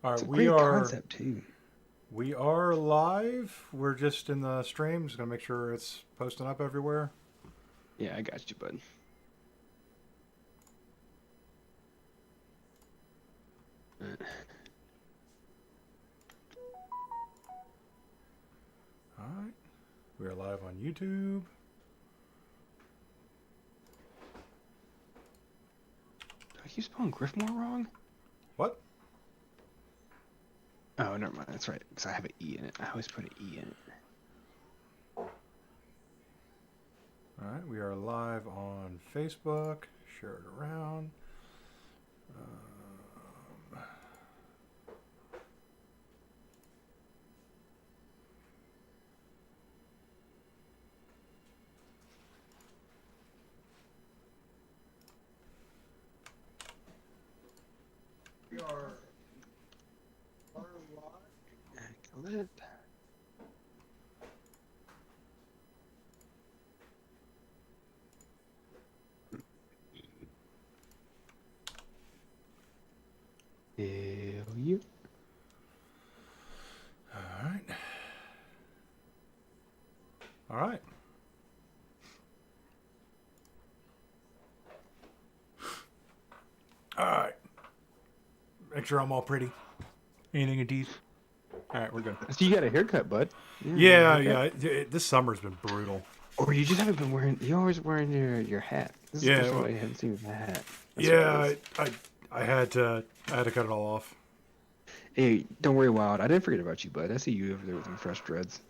All It's right, a great concept too. we are live. We're just in the stream. Just gonna make sure it's posting up everywhere. Yeah, I got you, bud. Uh, All right, we are live on YouTube. Did I keep spelling Griffmore wrong? What? Oh, never mind. That's right. Because I have an E in it. I always put an E in it. All right, we are live on Facebook. Share it around. Um, we are live. Oled. Hell yeah. All right. All right. All right. Make sure I'm all pretty. Anything in teeth? All right, we're good. So you got a haircut, bud. Yeah, you got a Yeah, haircut? This summer's been brutal. Or you just haven't been wearing. You always wearing your hat. This is the Yeah, first time well, I haven't seen you with a hat. That's what it yeah. is. I had to cut it all off. Hey, don't worry, Wild. I didn't forget about you, bud. I see you over there with some fresh dreads.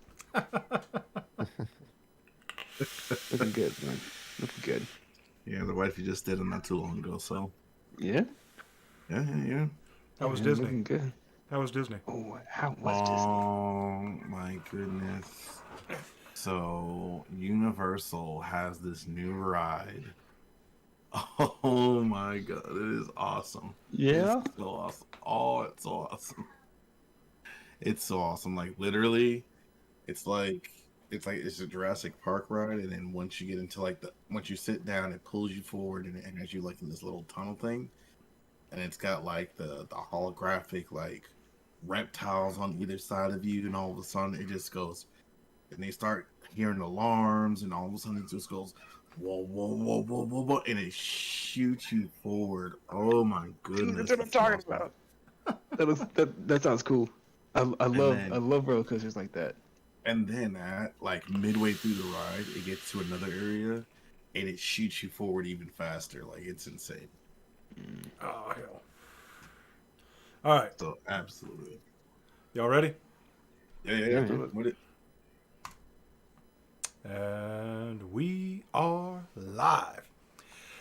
Looking good, man. Looking good. Yeah, the wifey just did it not too long ago, so Yeah? yeah. That was Man, Disney. looking good. That was Disney. Oh, how was Disney? Oh my goodness. So Universal has this new ride. Oh my god, it is awesome. Yeah? It's so awesome. Oh, it's so awesome. It's so awesome. Like literally, it's like it's a Jurassic Park ride, and then once you get into once you sit down, it pulls you forward and has you like in this little tunnel thing. And it's got like the holographic like reptiles on either side of you, and all of a sudden it just goes, and they start hearing alarms, and all of a sudden it just goes whoa whoa whoa whoa whoa whoa, and it shoots you forward. Oh my Dude, that's goodness, what I'm it's talking awesome. about. That sounds cool. I And love then roller coasters like that. at like midway through the ride, it gets to another area, and it shoots you forward even faster. Like it's insane. Mm. Oh hell! All right, So absolutely, y'all ready? yeah. Yeah, man. What it? And we are live.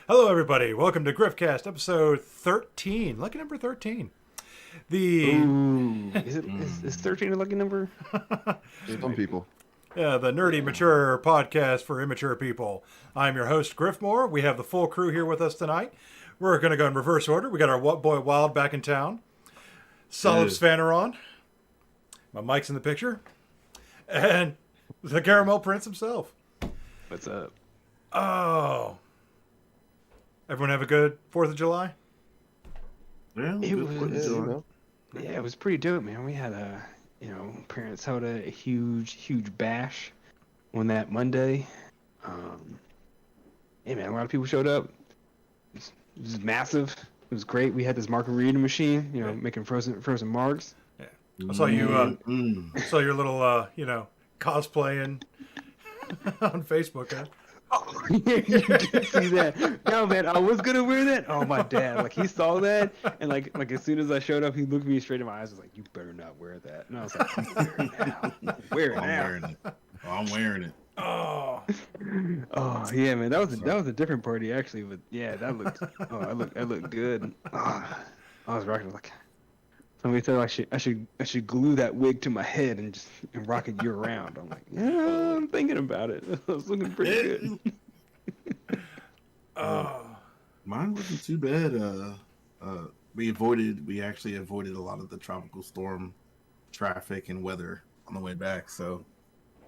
Hello, everybody. Welcome to Griffcast, episode 13. Lucky number 13. The Ooh, is Mm. 13 a lucky number? Some people. the nerdy mature podcast for immature people. I'm your host, Griffmore. We have the full crew here with us tonight. We're going to go in reverse order. We got our What Boy Wild back in town. Solid Yeah. Svanner. My mic's in the picture. And the Caramel Prince himself. What's up? Oh. Everyone have a good 4th of July? Yeah, It good was- Fourth of Yeah, July. you know. Yeah, it was pretty dope, man. We had parents held a huge bash on that Monday. Hey, man, a lot of people showed up. It was massive. It was great. We had this margarita machine, Yeah. making frozen margs. I saw you, Mm-mm. saw your little, cosplaying on Facebook. Huh? Oh, yeah, you did see that. No, man, I was gonna wear that. Oh, my dad, like he saw that, and like as soon as I showed up, he looked me straight in my eyes. Was like, "You better not wear that." And I was like, "I'm wearing it now. I'm wearing it I'm now." wearing it. I'm wearing it. Oh, Oh yeah, man, that was a different party actually, but yeah, that looked. Oh, I looked good. Oh, I was rocking like. Somebody said I should glue that wig to my head and rock it year round. I'm like, yeah, I'm thinking about it. It was looking pretty good. oh. Mine wasn't too bad. We actually avoided a lot of the tropical storm traffic and weather on the way back. So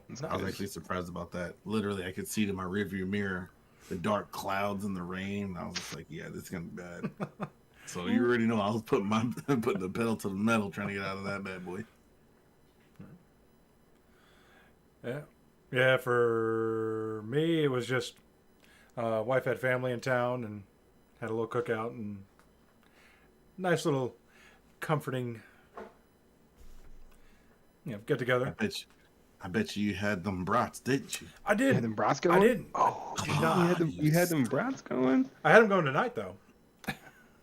I was Nice. actually surprised about that. Literally, I could see it in my rearview mirror, the dark clouds and the rain. I was just like, yeah, this is gonna be bad. So you already know I was putting the pedal to the metal trying to get out of that bad boy. Yeah. Yeah, for me, it was just wife had family in town and had a little cookout and nice little comforting, get together. I bet you had them brats, didn't you? I did. You had them brats going? I didn't. Oh, Did you not. had them brats going? I had them going tonight, though.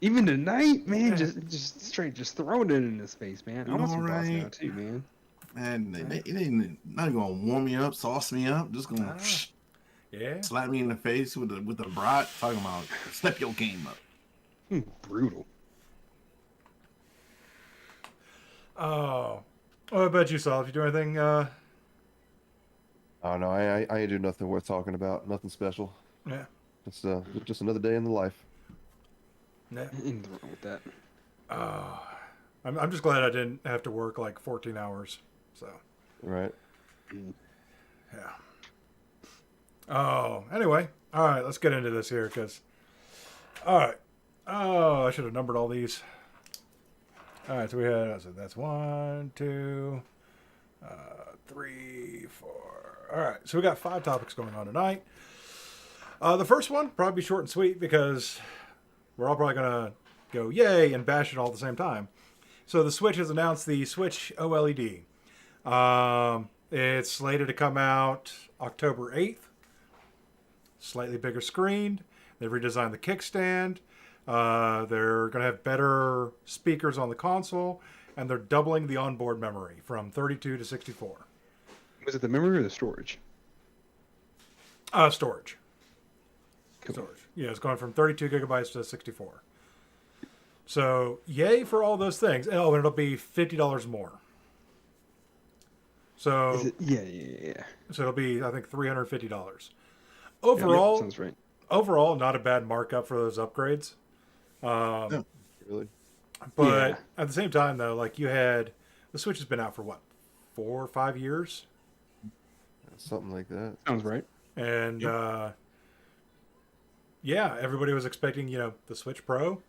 Even tonight, man, Yeah. just straight, just throwing it in his face, man. I want some brats now too, man. Man, they ain't not gonna warm me up, sauce me up, just gonna Yeah. slap me in the face with the brat, talking about step your game up. Brutal. Oh. What about you, Saul? Did you do anything? Oh no, I ain't do nothing worth talking about. Nothing special. Yeah. Just another day in the life. Yeah. Nothing wrong with that. I'm just glad I didn't have to work like 14 hours. So. Right. Yeah. Oh, anyway. All right, let's get into this here because. All right. Oh, I should have numbered all these. All right, so we had. So that's 1, 2, 3, 4. All right, so we got 5 topics going on tonight. The first one probably be short and sweet because we're all probably gonna go yay and bash it all at the same time. So the Switch has announced the Switch OLED. It's slated to come out October 8th. Slightly bigger screen. They've redesigned the kickstand. They're going to have better speakers on the console. And they're doubling the onboard memory from 32 to 64. Was it the memory or the storage? Storage. Cool. Storage. Yeah, it's going from 32 gigabytes to 64. So, yay for all those things. Oh, and it'll be $50 more. So, Is it? Yeah. so it'll be, I think, $350. Yeah, Overall, sounds right. overall, not a bad markup for those upgrades. Really. But Yeah. at the same time, though, like you had, the Switch has been out for what, 4 or 5 years? Something like that. Sounds right. And yeah, everybody was expecting, the Switch Pro.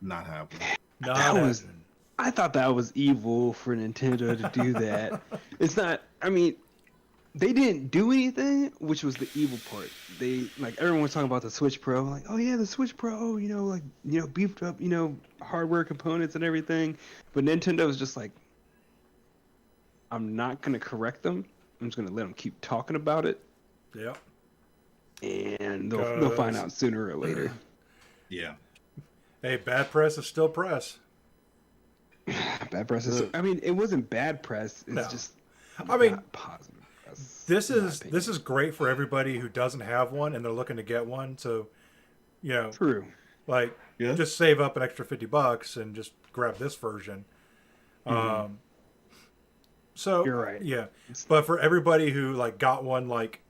Not happening. Not That was- happening. I thought that was evil for Nintendo to do that. It's not. I mean, they didn't do anything, which was the evil part. They everyone was talking about the Switch Pro, like, oh yeah, the Switch Pro, beefed up, hardware components and everything. But Nintendo was just like, I'm not gonna correct them. I'm just gonna let them keep talking about it, Yep. and they'll find out sooner or later. Yeah. Hey, bad press is still press. Bad press is. I mean, it wasn't bad press. It's No. just. I mean, not positive press. This in my is opinion. great for everybody who doesn't have one and they're looking to get one. So, True. like, Yeah. just save up an extra $50 and just grab this version. So You're right. Yeah, but for everybody who like got one like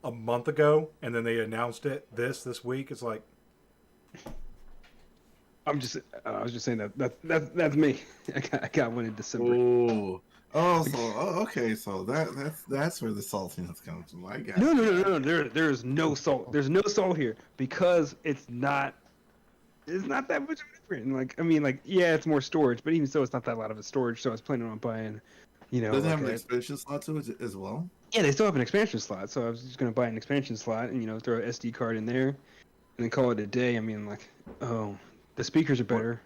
a month ago and then they announced it this week, it's like, I was just saying that's me. I got one in December. Okay. So that's where the saltiness comes from. I got No. There's no salt. There's no salt here because it's not that much of a difference. Yeah, it's more storage, but even so, it's not that lot of a storage. So I was planning on buying, Does it have an expansion slot to it as well? Yeah, they still have an expansion slot. So I was just gonna buy an expansion slot and throw an SD card in there, and then call it a day. The speakers are better.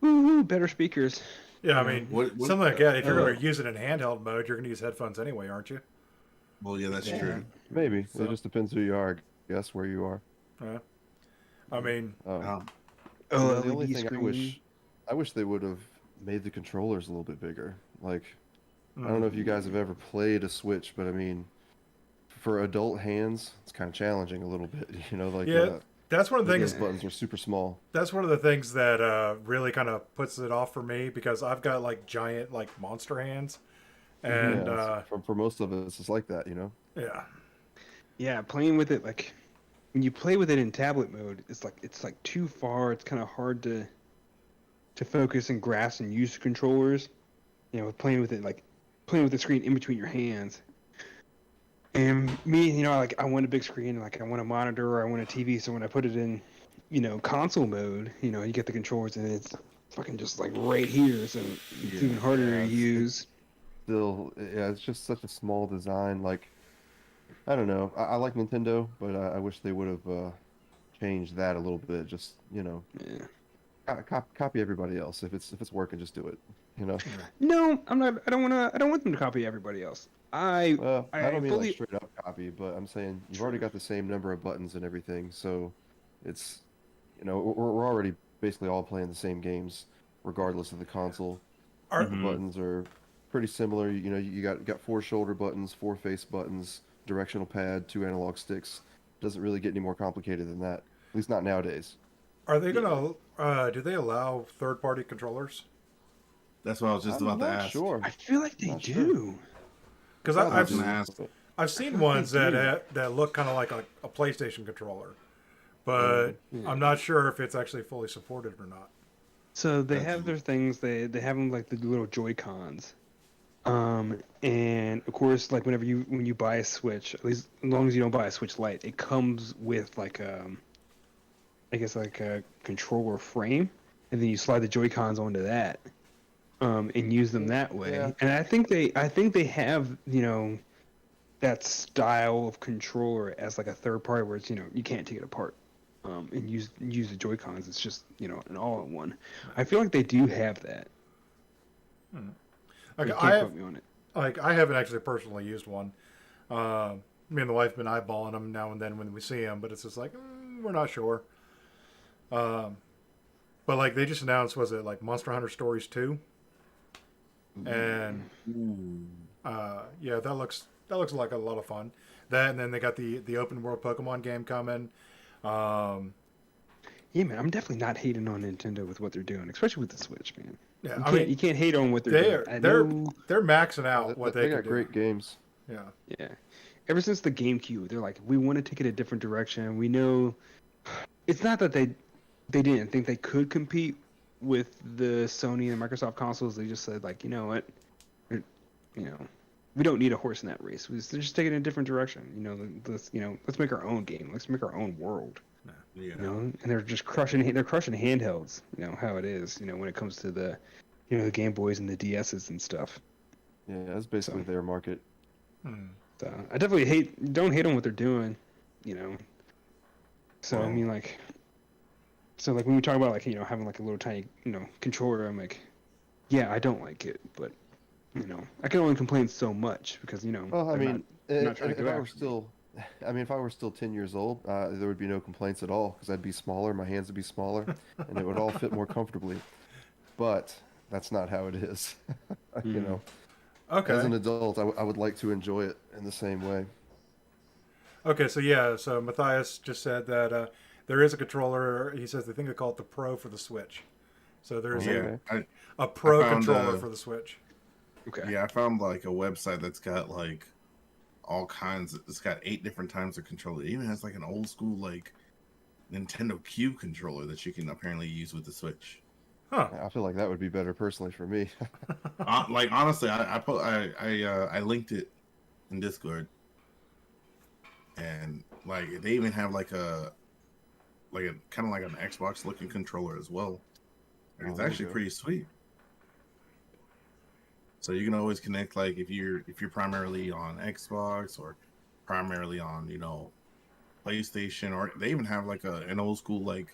Woohoo! Better speakers. yeah, I mean, What- something like that. If you're going to use it in handheld mode, you're going to use headphones anyway, aren't you? Well, yeah, that's Yeah. true. Maybe. So- It just depends who you are. I guess where you are. I mean, Um, The OLED only thing screen. I wish they would have made the controllers a little bit bigger. Like, I don't know if you guys have ever played a Switch, but I mean, for adult hands, it's kind of challenging a little bit. Yeah. that's one of the things. These buttons are super small. That's one of the things that really kind of puts it off for me because I've got like giant like monster hands, and Yeah, for most of us, it's like that. yeah, Yeah, playing with it when you play with it in tablet mode, it's like too far. It's kind of hard to focus and grasp and use controllers. Playing with the screen in between your hands. And me, I want a big screen, I want a monitor or I want a TV. So when I put it in console mode, you get the controllers and it's fucking just like right here, so it's even harder to use. Still, yeah, it's just such a small design. Like, I don't know. I like Nintendo, but I wish they would have changed that a little bit. Just, Yeah. copy everybody else. If it's working, just do it. You know. No, I'm not. I don't want them to copy everybody else. Well, I I don't mean like fully. straight up copy, but I'm saying you've already True. got the same number of buttons and everything, so it's, we're already basically all playing the same games, regardless of the console. Are The buttons are pretty similar. You got four shoulder buttons, four face buttons, directional pad, two analog sticks. Doesn't really get any more complicated than that. At least not nowadays. are they gonna? Do they allow third-party controllers? That's what I was just I'm about to not ask. sure. I feel like they Not sure. do. Because Probably I've was gonna do, ask. but- I've seen like ones they that look kind of like a PlayStation controller, but I'm not sure if it's actually fully supported or not. So they That's- have their things. They have them like the little Joy Cons. And of course, like when you buy a Switch, at least as long as you don't buy a Switch Lite, it comes with like I guess like a controller frame, and then you slide the Joy Cons onto that, and use them that way. Yeah. And I think they have that style of controller as like a third party where it's you can't take it apart, and use the Joy Cons. It's just an all-in-one. I feel like they do have that. Like You I can't have, quote me on it. like I haven't actually personally used one. Me and the wife been eyeballing them now and then when we see them, but it's just like we're not sure. But like they just announced, was it like Monster Hunter Stories 2? And yeah, that looks like a lot of fun. That, and then they got the open world Pokemon game coming. Yeah, man, I'm definitely not hating on Nintendo with what they're doing, especially with the Switch, man. Yeah, You I can't mean you can't hate on what they're they're doing. I they're know, they're maxing out what They they can got do. great games. Yeah. yeah. Ever since the GameCube, they're like, we want to take it a different direction. We know it's not that they didn't think they could compete with the Sony and Microsoft consoles. They just said like, you know what, We're- you know, we don't need a horse in that race. They're just taking it in a different direction. Let's make our own game. Let's make our own world. Yeah. And they're just crushing handhelds, how it is, when it comes to the the Game Boys and the DSs and stuff. Yeah, that's basically their market. So I definitely don't hate on what they're doing, so I Well- mean, like, when we talk about like having like a little tiny controller, I'm like, yeah, I don't like it, but I can only complain so much because Well, I they're mean, not trying to if go I were after me. still, if I were still 10 years old, there would be no complaints at all because I'd be smaller, my hands would be smaller, and it would all fit more comfortably. But that's not how it is. You know, Okay. as an adult, I would like to enjoy it in the same way. Okay, so Matthias just said that there is a controller. He says they think they call it the Pro for the Switch. So there's Yeah. a Pro I found, controller for the Switch. Okay. Yeah, I found like a website that's got like all kinds. It's got 8 different types of controller. It even has like an old school like Nintendo Cube controller that you can apparently use with the Switch. Huh. I feel like that would be better personally for me. Like honestly, I linked it in Discord, and like they even have like a kind of like an Xbox looking controller as well. And it's there you actually go. pretty sweet. So you can always connect like if you're primarily on Xbox or primarily on PlayStation, or they even have like an old school like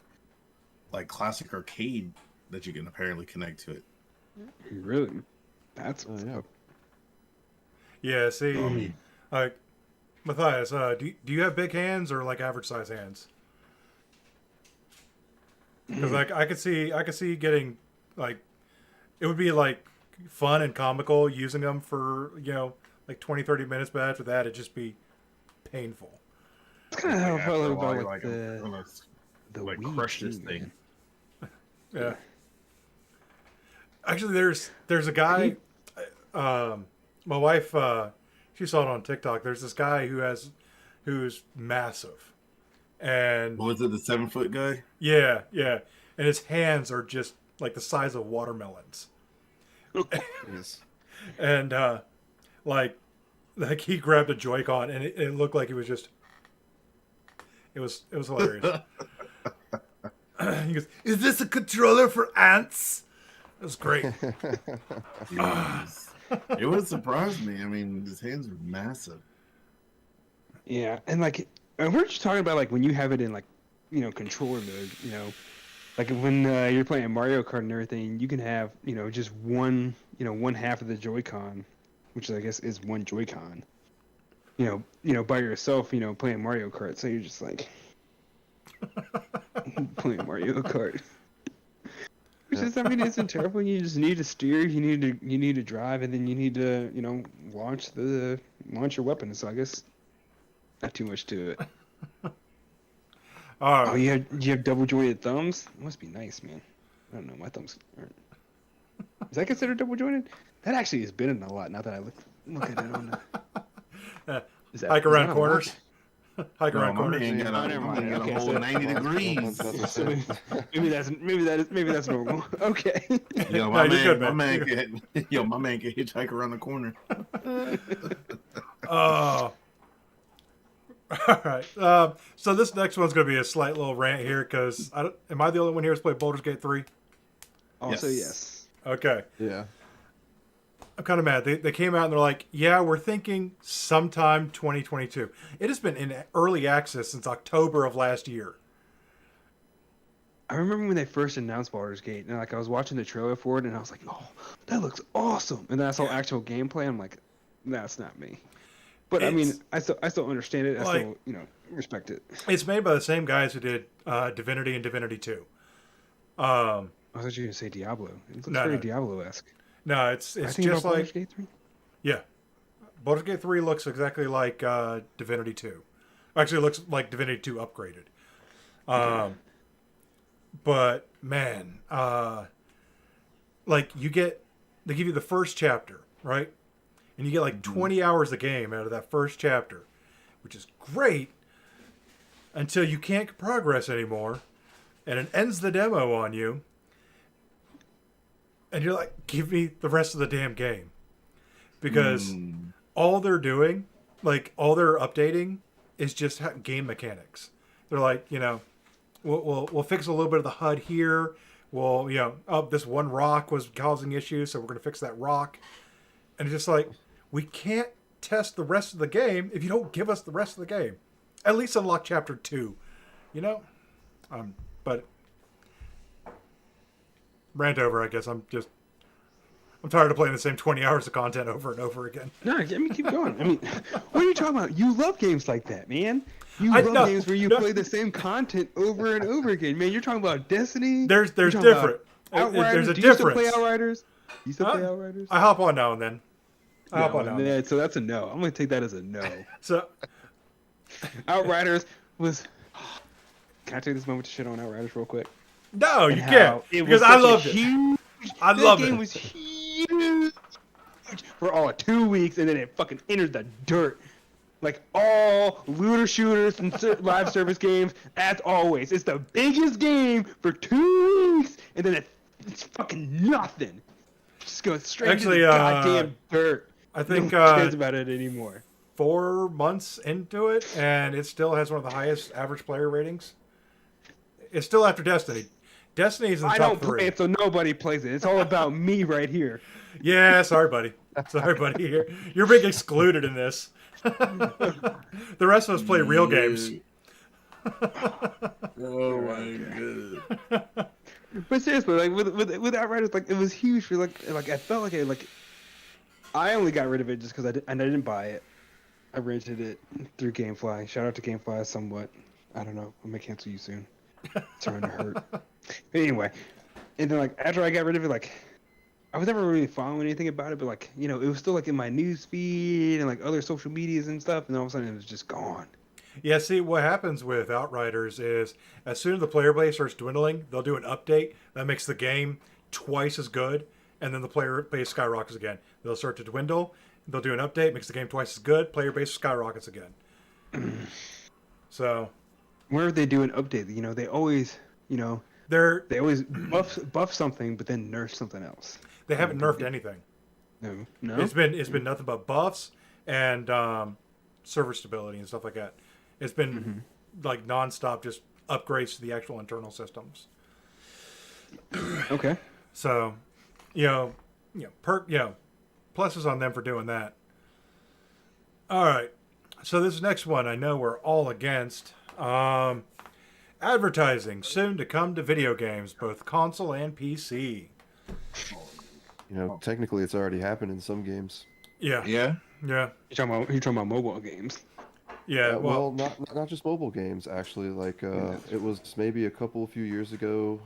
classic arcade that you can apparently connect to it. Really? That's Yeah. Yeah. See, Matthias, do you have big hands or like average size hands? Because like I could see getting like it would be like fun and comical using them for like 20-30 minutes, but after that it'd just be painful. It's kind of how I After a felt while, about you're like I'm gonna the like Wii crush too, this thing. man. Yeah. Actually, there's a guy. My wife, she saw it on TikTok. There's this guy who's massive, and Was it the 7-foot guy? yeah, and his hands are just like the size of watermelons, Jeez. and like he grabbed a Joy-Con and it looked like it was just. It was hilarious. He goes, "Is this a controller for ants?" It was great. It would surprise me. I mean, his hands are massive. Yeah, and like, and we're just talking about like when you have it in like, controller mode. Like when you're playing Mario Kart and everything, you can have just one one half of the Joy-Con, which I guess is one Joy-Con. By yourself, playing Mario Kart. So you're just like playing Mario Kart. Which is, I mean, it isn't terrible. You just need to steer, you need to drive, and then you need to, launch your weapon. So I guess not too much to it. Oh, you have double jointed thumbs? It must be nice, man. I don't know, my thumbs aren't. Is that considered double jointed? That actually has been in a lot now that I look at it on the. Hike around corners. Hike around corners. Man got a whole 90 degrees. Maybe that's normal. Okay. Yo, my man can hitchhike around the corner. All right. So this next one's going to be a slight little rant here because am I the only one here who's played Baldur's Gate 3? Also, yes. Okay. Yeah. I'm kind of mad. They came out and they're like, yeah, we're thinking sometime 2022. It has been in early access since October of last year. I remember when they first announced Baldur's Gate, and like I was watching the trailer for it, and I was like, "Oh, that looks awesome!" And then I saw actual gameplay. I'm like, "That's not me." But I mean, I still understand it. I still respect it. It's made by the same guys who did Divinity and Divinity 2. I thought you were gonna say Diablo. It looks very Diablo-esque. No, it's just like Baldur's Gate 3? Yeah, Baldur's Gate 3 looks exactly like Divinity 2. Actually, it looks like Divinity 2 upgraded. But man, like they give you the first chapter, right? And you get like 20 hours of game out of that first chapter, which is great until you can't progress anymore, and it ends the demo on you. And you're like, give me the rest of the damn game. Because all they're doing, like all they're updating is just game mechanics. They're like, we'll fix a little bit of the HUD here. Well, this one rock was causing issues, so we're going to fix that rock. And it's just like, we can't test the rest of the game if you don't give us the rest of the game. At least unlock chapter 2. But rant over, I guess. I'm tired of playing the same 20 hours of content over and over again. No, I mean, keep going. I mean, what are you talking about? You love games like that, man. You love games where you play the same content over and over again, man. You're talking about Destiny. There's different. There's a difference. Do you still play Outriders? You still play Outriders? I hop on now and then. Yeah, so that's a no. I'm gonna take that as a no. So Outriders was. Can I take this moment to shit on Outriders real quick? No, you can't. Because I loved it. I loved it. The game was huge for all of 2 weeks, and then it fucking entered the dirt. Like all looter shooters and live service games, as always. It's the biggest game for 2 weeks, and then it's fucking nothing. Just goes straight into the goddamn dirt. I think no one cares about it anymore. 4 months into it, and it still has one of the highest average player ratings. It's still after Destiny. Destiny's in the top 3. I don't play it, so nobody plays it. It's all about me right here. Yeah, sorry, buddy. Sorry, buddy. You're being excluded in this. The rest of us play real games. Oh my god! But seriously, like with Outriders, like it was huge for like I felt like I only got rid of it just because I didn't buy it. I rented it through GameFly. Shout out to GameFly somewhat. I don't know. I may cancel you soon. It's starting to hurt. But anyway, and then like after I got rid of it, like I was never really following anything about it, but like it was still like in my news feed and like other social medias and stuff, and all of a sudden it was just gone. Yeah, see, what happens with Outriders is as soon as the player base starts dwindling, they'll do an update that makes the game twice as good, and then the player base skyrockets again. They'll start to dwindle, they'll do an update, makes the game twice as good, player base skyrockets again. So, whenever they do an update, they always, they always buff something, but then nerf something else. They haven't nerfed anything. No. It's been nothing but buffs and server stability and stuff like that. It's been like nonstop, just upgrades to the actual internal systems. Okay. So, pluses on them for doing that. All right. So this next one, I know we're all against. Advertising soon to come to video games, both console and PC. Technically, it's already happened in some games. Yeah. Yeah. Yeah. You're talking about mobile games. Yeah. Well, not just mobile games, actually. Like, it was maybe a few years ago.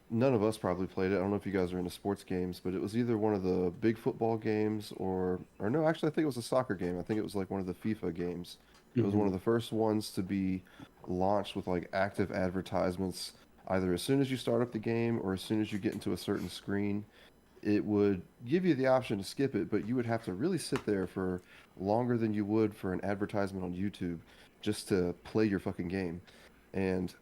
None of us probably played it. I don't know if you guys are into sports games, but it was either one of the big football games or no, actually, I think it was a soccer game. I think it was like one of the FIFA games. It was one of the first ones to be launched with like active advertisements, either as soon as you start up the game or as soon as you get into a certain screen. It would give you the option to skip it, but you would have to really sit there for longer than you would for an advertisement on YouTube just to play your fucking game. And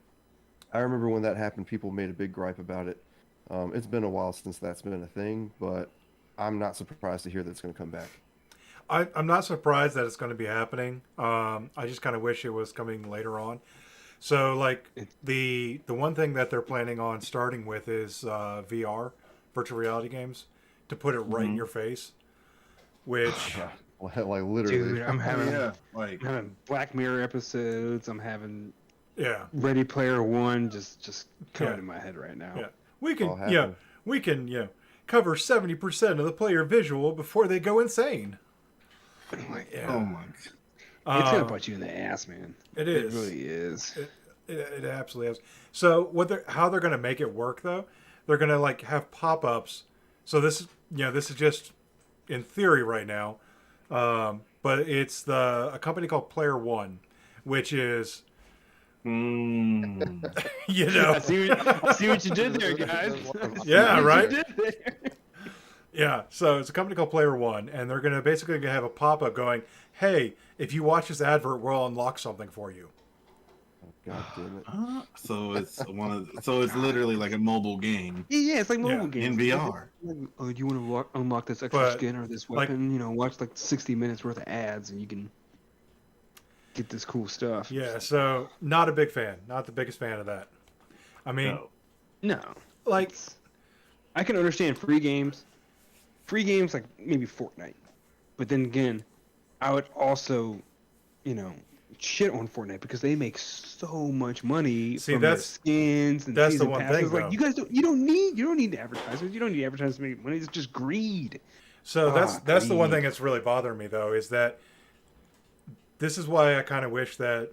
I remember when that happened, people made a big gripe about it. It's been a while since that's been a thing, but I'm not surprised to hear that it's going to come back. I'm not surprised that it's going to be happening. I just kind of wish it was coming later on. So, like, the one thing that they're planning on starting with is VR, virtual reality games, to put it right in your face. Which, like literally, Dude, I'm having Like, I'm having Black Mirror episodes. I'm having yeah, Ready Player One just coming in my head right now. yeah, we all can, happen. we can, cover 70% of the player visual before they go insane. Yeah. oh my. It's gonna bite you in the ass, man. It is. It really is. It absolutely is. So how they're going to make it work though? They're going to like have pop-ups. So this is just in theory right now, but it's a company called Player One, which is Mm. I see what you did there, guys. Yeah, right? You did there. Yeah, so it's a company called Player One, and they're going to basically have a pop-up going, hey, if you watch this advert, we'll unlock something for you. God damn it. So it's so it's literally like a mobile game Yeah, it's like mobile Yeah. games. in VR. Oh, do you want to unlock this extra But, skin or this like- weapon? Watch like 60 minutes worth of ads, and you can get this cool stuff. Yeah, so not a big fan. Not the biggest fan of that. I mean, No, like, I can understand free games. Free games like maybe Fortnite, but then again, I would also, shit on Fortnite because they make so much money See, from their that's- skins and that's the season one passes. thing, Like though. you guys you don't need advertisements. You don't need advertisements to make money. It's just greed. so that's the one greed. thing that's really bothering me, though, is that this is why I kind of wish that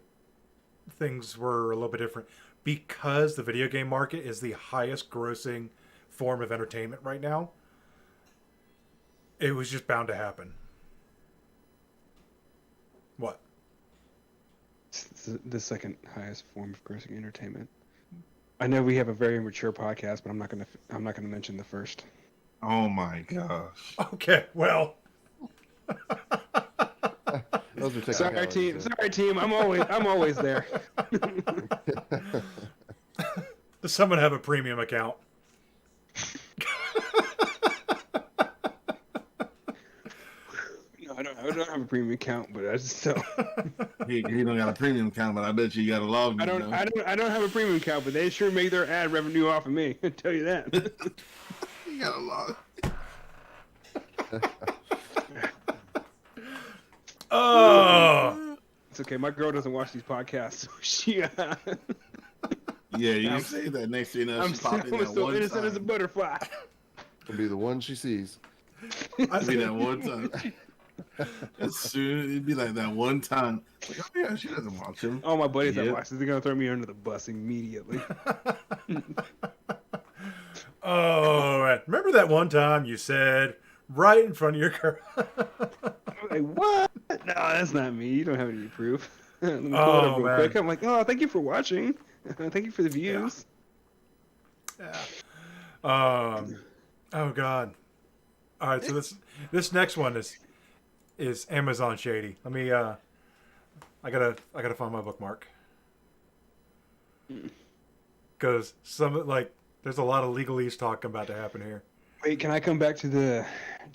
things were a little bit different. Because the video game market is the highest grossing form of entertainment right now, it was just bound to happen. What? It's the second highest form of grossing entertainment. I know we have a very mature podcast, but I'm not gonna mention the first. Oh my gosh. Okay, well, Those are Sorry, team. technicalities, Sorry, team. I'm always there. does someone have a premium account? No, I don't have a premium account, but I just don't. You don't got a premium account, but I bet you got a log. I don't have a premium account, but they sure make their ad revenue off of me. I tell you that. You got a log. Oh, It's okay. My girl doesn't watch these podcasts, so she. Yeah, you say that next thing you know, I'm she popped in that still one innocent as a time. butterfly. It'll be the one she sees. It'd be that one time. As soon it'd be like that one time. Like, oh yeah, she doesn't watch him. All my buddies that Yep. watch this, they're gonna throw me under the bus immediately. oh, man. Remember that one time you said right in front of your girl? I'm like, what? No, that's not me. You don't have any proof. Let me pull it Oh, up real man. quick. I'm like, oh, thank you for watching. Thank you for the views. Yeah. Oh God. All right, so this next one is Amazon shady. Let me I gotta find my bookmark. Because there's a lot of legalese talk about to happen here. Wait, can I come back to the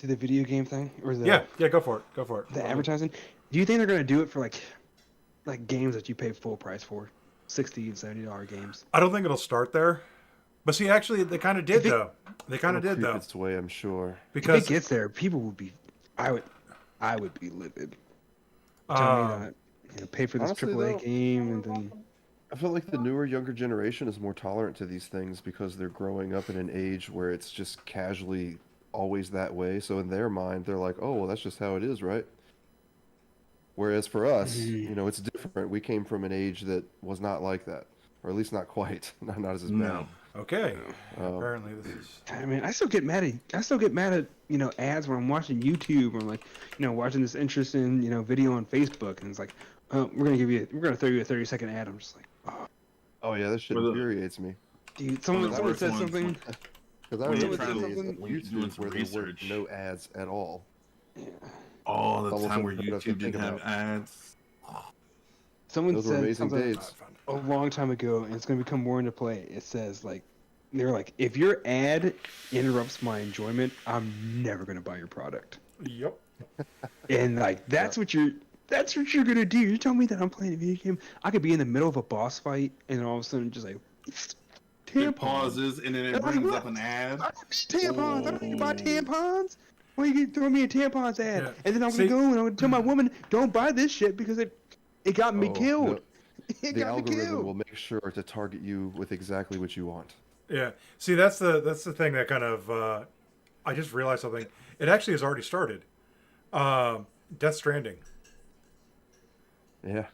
video game thing or the Yeah, go for it. the advertising? Do you think they're gonna do it for like games that you pay full price for? $60 and $70 games. I don't think it'll start there. But see, actually, they kind of did, though. They kind of It'll did, creep though. its way, I'm sure. If it gets there, people would be. I would be livid. Tell me that. Pay for this Honestly, AAA though, game and then. I feel like the newer, younger generation is more tolerant to these things because they're growing up in an age where it's just casually always that way. So in their mind, they're like, "Oh, well, that's just how it is, right?" Whereas for us, it's different. We came from an age that was not like that, or at least not quite, not as bad. No. Okay. Apparently, this is. I mean, I still get mad at ads when I'm watching YouTube or like watching this interesting video on Facebook, and it's like, oh, we're gonna throw you a 30-second ad. I'm just like, oh, Oh yeah, that shit infuriates me. dude, someone said something. Because I When remember you're days trying on to- when you're doing YouTube some where there were research. no ads at all. All the Almost time where unheard of to YouTube think didn't have about. ads. Someone Those were said amazing something days. a long time ago, and it's gonna become more into play. It says like, they're like, if your ad interrupts my enjoyment, I'm never gonna buy your product. Yep. And like that's what you're gonna do. You're telling me that I'm playing a video game. I could be in the middle of a boss fight, and then all of a sudden just like It tampons. pauses and then it Like, brings what? up an ad. I don't need tampons. I don't need to buy tampons. Why you throw me a tampons ad? Yeah. And then I'm See- gonna go and I'm gonna tell my woman, don't buy this shit because it got me Oh, killed. no. It The got me algorithm killed. will make sure to target you with exactly what you want. Yeah. See, that's the thing that kind of. I just realized something. It actually has already started. Death Stranding. Yeah.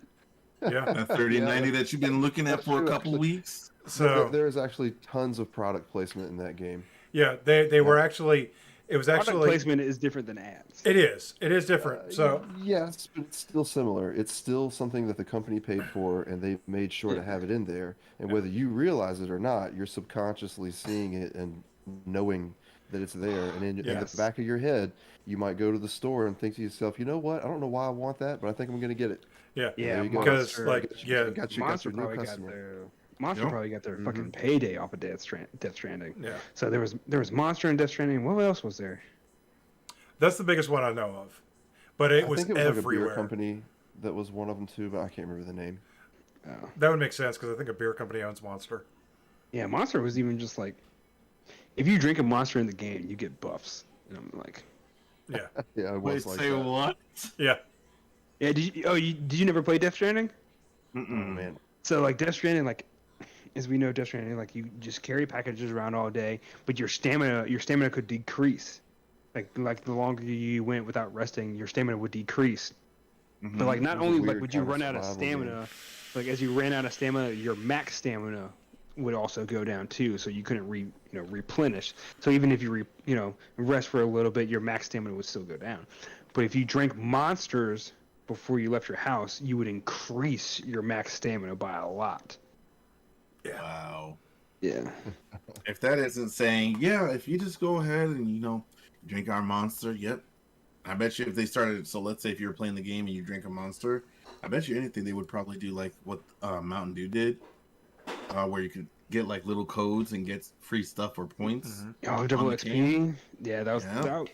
Yeah. That 3090 that you've been looking at That's for a true, couple actually. weeks. So There is actually tons of product placement in that game. yeah, they were actually. It was Product actually. placement is different than ads. It is. It is different. So Yes, but it's still similar. It's still something that the company paid for, and they made sure to have it in there. And whether you realize it or not, you're subconsciously seeing it and knowing that it's there. And in Yes. the back of your head, you might go to the store and think to yourself, you know what? I don't know why I want that, but I think I'm going to get it. yeah. Yeah, There you go. Because Monster- like yeah. got Monster your new probably got customer. their fucking payday off of Death Stranding. Yeah. So there was Monster and Death Stranding. What else was there? That's the biggest one I know of. But it I was think it was like a everywhere. beer company that was one of them too, but I can't remember the name. Oh. That would make sense because I think a beer company owns Monster. Yeah, Monster was even just like, if you drink a Monster in the game, you get buffs. And I'm like, Yeah. Yeah, it Wait, was like say that. what? Yeah. yeah, did you never play Death Stranding? Oh, man. So like Death Stranding, like as we know, Death Stranding, like you just carry packages around all day, but your stamina could decrease. Like the longer you went without resting, your stamina would decrease. But like not It was a only like weird would you kind of run out of survival game. stamina, like as you ran out of stamina, your max stamina would also go down too, so you couldn't replenish. So even if you rest for a little bit, your max stamina would still go down. But if you drank monsters before you left your house, you would increase your max stamina by a lot. Wow. Yeah. If that isn't saying, yeah, if you just go ahead and, drink our Monster, yep. I bet you if they started, so let's say if you were playing the game and you drink a Monster, I bet you anything they would probably do like what Mountain Dew did, where you could get like little codes and get free stuff or points. Oh, double On the XP. Yeah, that was Yeah. that.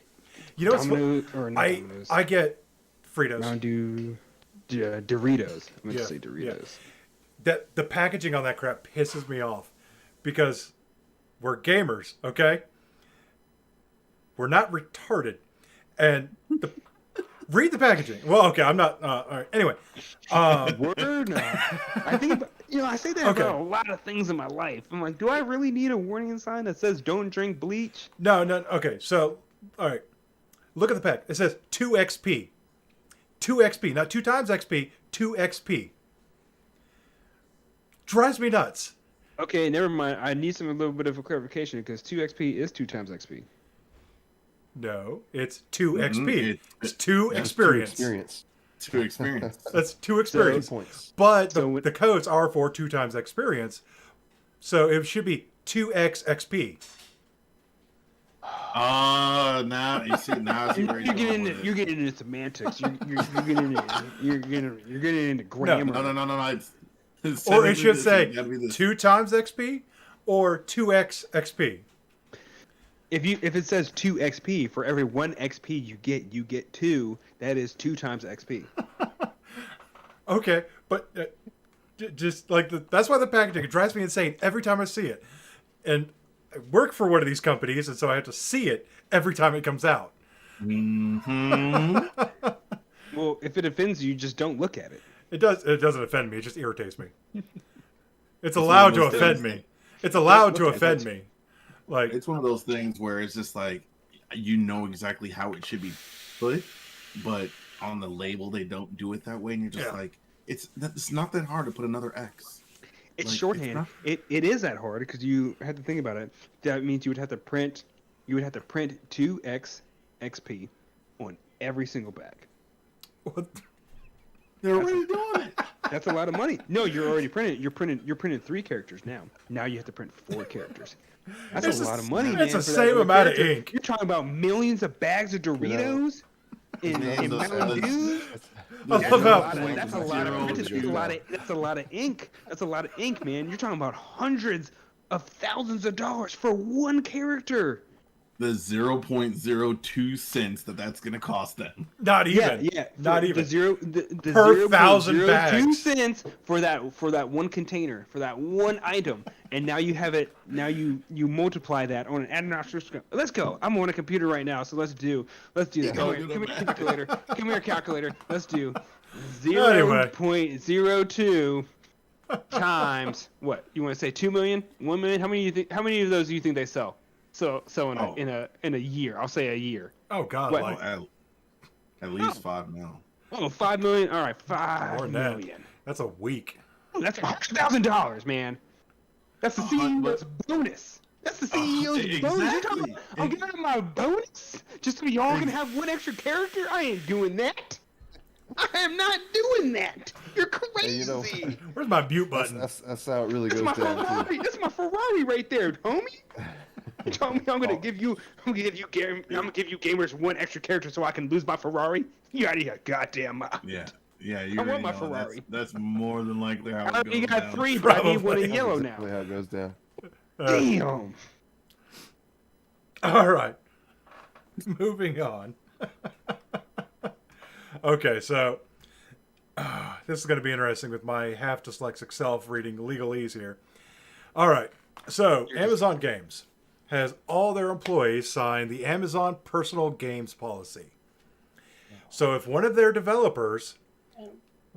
You know what's fun? Domino, or not Domino's. I get Fritos. Mountain Dew, Doritos. I meant Yeah, to say Doritos. That the packaging on that crap pisses me off because we're gamers, okay? We're not retarded, and read the packaging. Well, okay, I'm not. All right. Anyway, Word. I think I say that Okay. about a lot of things in my life. I'm like, do I really need a warning sign that says "Don't drink bleach"? no. Okay, so all right, look at the pack. It says 2XP, 2XP, not 2 times XP, 2XP. Drives me nuts. Okay, never mind. I need a little bit of a clarification because 2XP is 2 times XP. No, it's 2XP. Mhm. It's 2 Yeah, experience. Experience. To experience. That's 2 2 experience. points. But So the codes are for 2 times experience. So it should be 2x XP. Now you see, now I see where You're getting going into, with you're it. getting into semantics. You're getting into No, grammar. no. Or it should say Gotta be this. 2 times XP or 2x XP. If it says 2 XP, for every 1 XP you get 2. That is 2 times XP. Okay, but Just like that's why the packaging, it drives me insane every time I see it. And I work for one of these companies, and so I have to see it every time it comes out. Mm-hmm. Well, if it offends you, just don't look at it. It doesn't offend me. It just irritates me. It's one allowed of to those offend things. me. It's allowed to Look at offend it. me. Like, It's one of those things where it's just like you know exactly how it should be put, but on the label they don't do it that way, and you're just like, it's not that hard to put another X. It's Like, shorthand. it's It is that hard because you have to think about it. That means you would have to print 2x XP on every single bag. what? They're already doing it. That's a lot of money. No, you're already printing. You're printing 3 characters now. Now you have to print 4 characters. That's It's a the- lot of money, it's man. the for that same little amount of character. ink. You're talking about millions of bags of Doritos and Mountain Dew. I That's love a how lot of- That's a lot of. That's a lot of ink. That's a lot of ink, man. You're talking about hundreds of thousands of dollars for one character. The 0.02 cents that's gonna cost them. Not even. Yeah. Not the even. The Per 0.02 1,000 bags. cents for that one container, for that one item, and now you have it. Now you multiply that on an international scale. Let's go. I'm on a computer right now, so let's do that. Come here, calculator. Come here, calculator. Let's do Anyway. 0.02 times what? You want to say 2 million, 1 million? How many of those do you think they sell? So in a year, I'll say a year. Oh God! What? Like, At least 5 now. Oh, 5 million. All right, more 5 than that. million. That's a week. Oh, that's $100,000, man. That's the CEO's bonus. That's the CEO's bonus. You're talking about, I'm giving him my bonus just so y'all can have one extra character. I ain't doing that. I am not doing that. You're crazy. you know, Where's my mute button? That's how it really That's goes my down Ferrari. too. That's my Ferrari right there, homie. You told me I'm gonna give you gamers one extra character so I can lose my Ferrari. You out of your goddamn mind. Yeah. You I want already my know Ferrari. That's more than likely how it I goes already got down. 3, but I need one in Probably. yellow Exactly now. how it goes down. Damn. All right. Moving on. Okay, so this is going to be interesting with my half dyslexic self reading legalese here. All right, so Amazon Games has all their employees sign the Amazon Personal Games Policy. So if one of their developers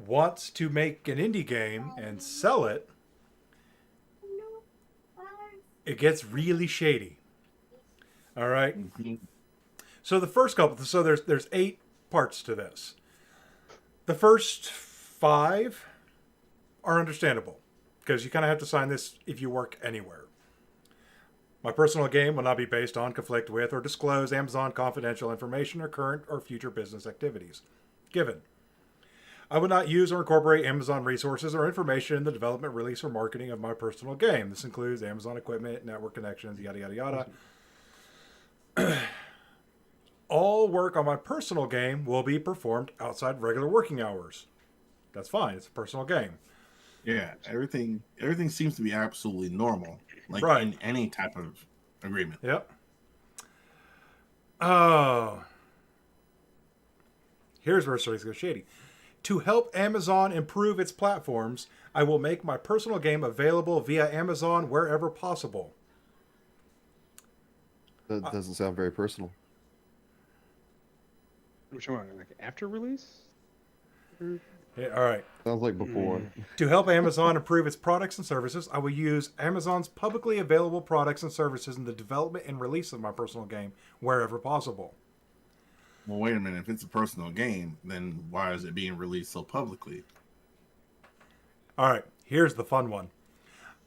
wants to make an indie game and sell it, it gets really shady. All right. So the first couple, so there's 8 parts to this. The first 5 are understandable because you kind of have to sign this if you work anywhere. My personal game will not be based on, conflict with, or disclose Amazon confidential information or current or future business activities. Given. I would not use or incorporate Amazon resources or information in the development, release, or marketing of my personal game. This includes Amazon equipment, network connections, yada, yada, yada. All work on my personal game will be performed outside regular working hours. That's fine. It's a personal game. Yeah, everything seems to be absolutely normal, like Right. in any type of agreement. Yep. Oh. Here's where it starts to go shady. To help Amazon improve its platforms, I will make my personal game available via Amazon wherever possible. That doesn't sound very personal. Which one? Like after release? Yeah, all right. Sounds like before. To help Amazon improve its products and services, I will use Amazon's publicly available products and services in the development and release of my personal game wherever possible. Well, wait a minute. If it's a personal game, then why is it being released so publicly? All right, here's the fun one.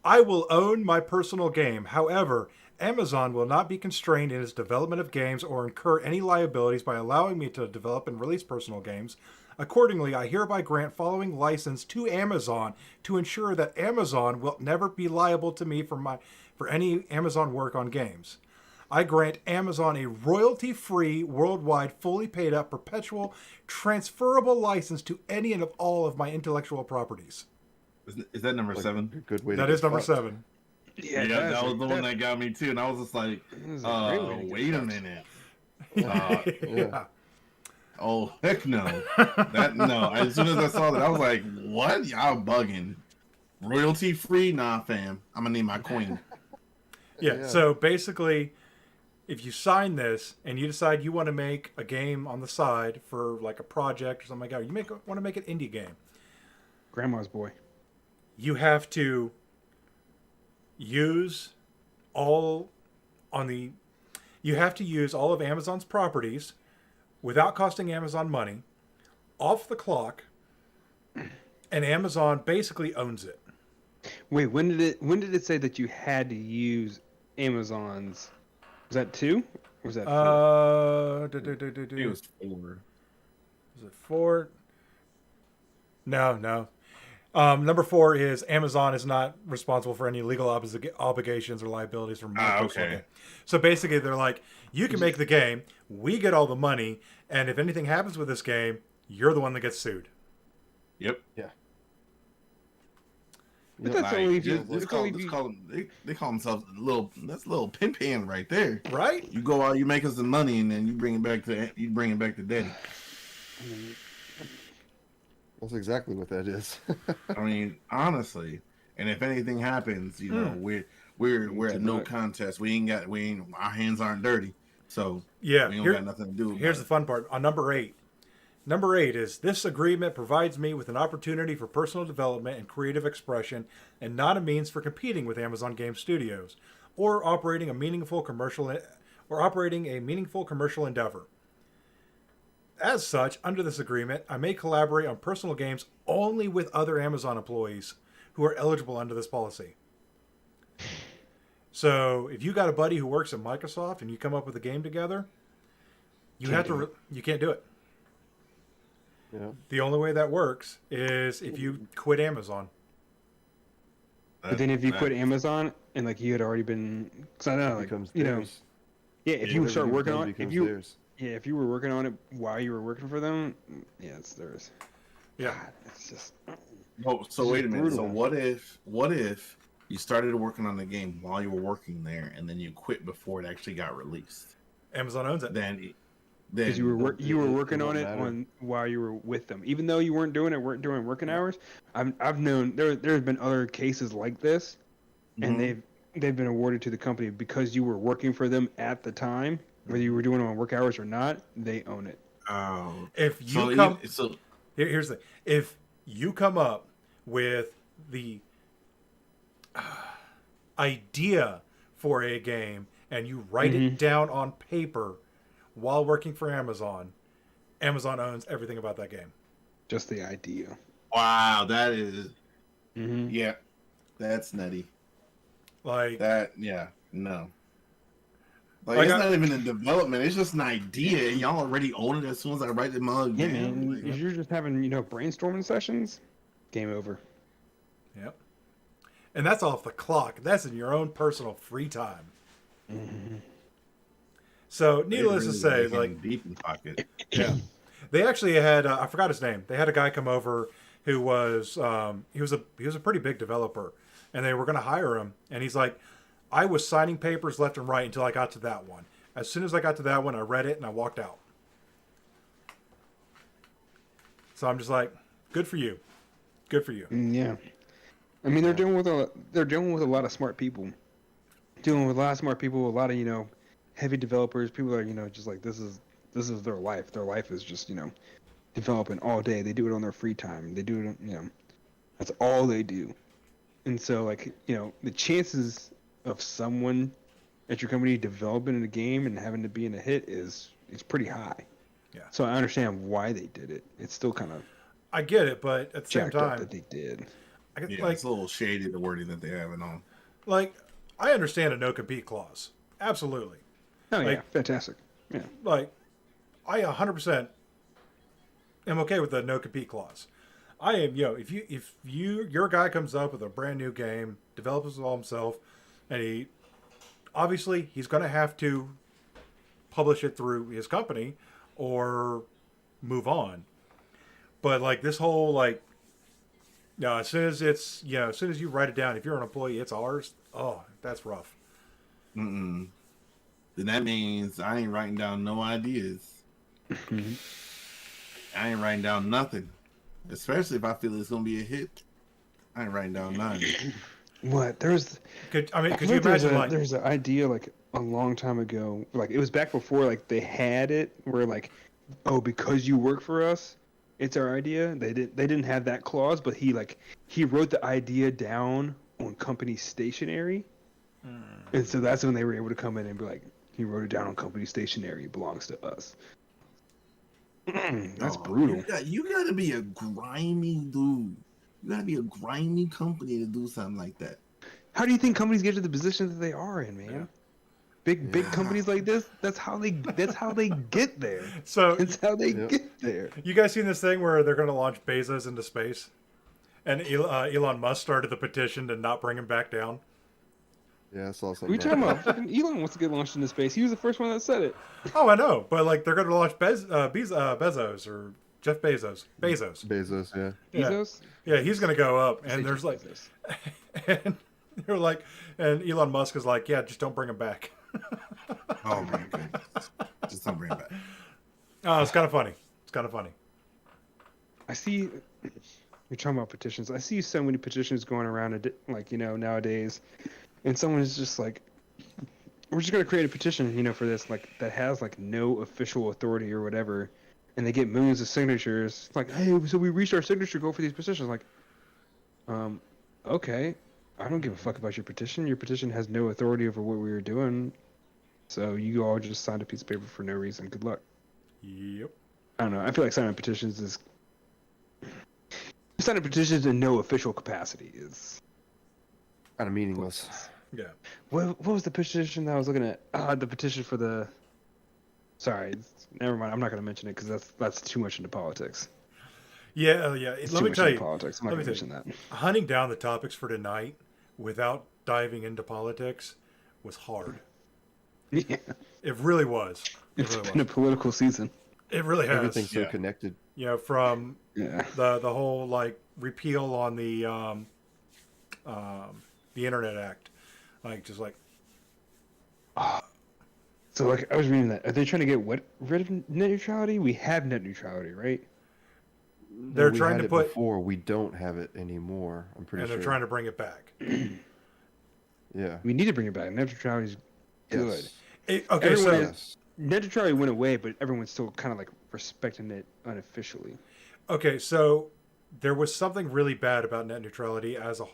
I will own my personal game. However, Amazon will not be constrained in its development of games or incur any liabilities by allowing me to develop and release personal games. Accordingly, I hereby grant following license to Amazon to ensure that Amazon will never be liable to me for any Amazon work on games. I grant Amazon a royalty-free, worldwide, fully paid-up, perpetual, transferable license to any and of all of my intellectual properties. Is that number Like, 7? Good way. That to is get number fucked. 7. Yeah, that was the one that got me too, and I was just like, This is a great way to get wait a fucked. minute. Yeah. Oh heck no! No. As soon as I saw that, I was like, "What? Y'all bugging?" Royalty free? Nah, fam. I'm gonna need my coin. Yeah. So basically, if you sign this and you decide you want to make a game on the side for like a project or something like that, you want to make an indie game. Grandma's boy. You have to use all on the. You have to use all of Amazon's properties without costing Amazon money, off the clock, and Amazon basically owns it. Wait, when did it say that you had to use Amazon's? Was that 2? Or was that 4? It was 4. Is it 4? No. Number 4 is Amazon is not responsible for any legal obligations or liabilities from my personal game. So basically, they're like, you can make the game, we get all the money, and if anything happens with this game, you're the one that gets sued. Yep. Yeah. But that's only if you. They call themselves that's a little pin pan right there. Right? You go out, you make us some money, and then you bring it back to daddy. That's exactly what that is. I mean, honestly, and if anything happens, you know, we're at no contest. Our hands aren't dirty, so Yeah. we don't got nothing to do. Here's the fun part on number 8. Number 8 is this agreement provides me with an opportunity for personal development and creative expression, and not a means for competing with Amazon Game Studios or operating a meaningful commercial endeavor. As such, under this agreement, I may collaborate on personal games only with other Amazon employees who are eligible under this policy. So, if you got a buddy who works at Microsoft and you come up with a game together, you can't do it. Yeah. The only way that works is if you quit Amazon. But then if you quit Amazon and like you had already been, because I know, like, becomes you know, theirs. yeah, if you start working on it, becomes theirs. if you were working on it while you were working for them, yeah, it's theirs. Yeah. God, it's just. Oh, so wait a minute. Brutal. So what if you started working on the game while you were working there, and then you quit before it actually got released? Amazon owns it. Then Because you were working on won't it matter. while you were with them, even though you weren't doing working hours. I've known there's been other cases like this, and they've been awarded to the company because you were working for them at the time, whether you were doing it on work hours or not. They own it. Oh, If you here's the thing. If you come up with the idea for a game and you write it down on paper while working for Amazon, Amazon owns everything about that game. Just the idea. wow, that is yeah, that's nutty. Like That no. Like it's not even a development; it's just an idea, and y'all already own it as soon as I write the mug. Yeah, down. man. Like, If you're just having brainstorming sessions, game over. Yep. And that's off the clock. That's in your own personal free time. So, needless to say, like deep in pocket. yeah, they actually had I forgot his name. They had a guy come over who was he was a pretty big developer, and they were going to hire him. And he's like, I was signing papers left and right until I got to that one. As soon as I got to that one, I read it and I walked out. So I'm just like, good for you, good for you. Yeah. I mean, they're dealing with a lot of smart people. Dealing with a lot of smart people, a lot of heavy developers. People are just like this is their life. Their life is just developing all day. They do it on their free time. They do it. That's all they do. And so like the chances of someone at your company developing a game and having to be in a hit is pretty high. Yeah. So I understand why they did it. It's still kind of I get it, but at the same jacked up time, that they did. I get, Yeah, like it's a little shady the wording that they have it on. like I understand a no compete clause, absolutely. Oh yeah, Like- fantastic. Yeah. Like I 100% am okay with the no compete clause. I am, if your guy comes up with a brand new game, develops it all himself, and he's going to have to publish it through his company or move on. But like this whole like, no, as soon as you write it down, if you're an employee, it's ours. Oh, that's rough. Then that means I ain't writing down no ideas. I ain't writing down nothing, especially if I feel it's gonna be a hit. I ain't writing down none. What? There's Could I you feel like imagine like there's an idea like a long time ago, like it was back before like they had it where like, oh, because you work for us, it's our idea. They didn't have that clause, but he wrote the idea down on company stationery, and so that's when they were able to come in and be like, he wrote it down on company stationery, it belongs to us. That's Oh, brutal. You gotta be a grimy dude. You gotta be a grimy company to do something like that. How do you think companies get to the position that they are in, man? Yeah. Big companies like this, that's how they get there. so That's how they Yep. get there. you guys seen this thing where they're going to launch Bezos into space, and Elon Musk started the petition to not bring him back down. Yeah, I saw What are you something talking about about? Fucking Elon wants to get launched into space. He was the first one that said it. Oh, I know, but like they're going to launch Bezos or Jeff Bezos. Bezos. that. Bezos, yeah. Yeah. Bezos? Yeah, he's going to go up, Say and there's Jeff like, Bezos. and they're like, and Elon Musk is like, yeah, just don't bring him back. Oh my goodness. Just don't bring it back. Oh, it's kind of funny. It's kind of funny. I see. You're talking about petitions. I see so many petitions going around, like nowadays, and someone is just like, "We're just gonna create a petition, for this, like that has like no official authority or whatever," and they get millions of signatures. It's like, hey, so we reached our signature goal for these petitions. Like, okay, I don't give a fuck about your petition. Your petition has no authority over what we were doing, so you all just signed a piece of paper for no reason. Good luck. Yep. I don't know. I feel like signing petitions is signing petitions in no official capacity is. Kind of meaningless. Yeah. What was the petition that I was looking at? The petition for the. Sorry, never mind. I'm not going to mention it because that's too much into politics. Yeah, yeah. It's Let too me much tell into you. politics. I'm not let going me to tell mention that. Hunting down the topics for tonight without diving into politics was hard. Yeah, It really was. It it's really been a was. political season. It really has. Everything's so Yeah. connected. From Yeah. the whole like repeal on the Internet Act, like just like So like I was reading that. Are they trying to get rid of net neutrality? We have net neutrality, right? they're We trying had to it put before. We don't have it anymore. I'm pretty and sure. they're trying to bring it back. Yeah. We need to bring it back. Net neutrality is good. Yes. Okay, Everyone so is- Yes. Net neutrality went away, but everyone's still kind of like respecting it unofficially. okay, so there was something really bad about net neutrality as a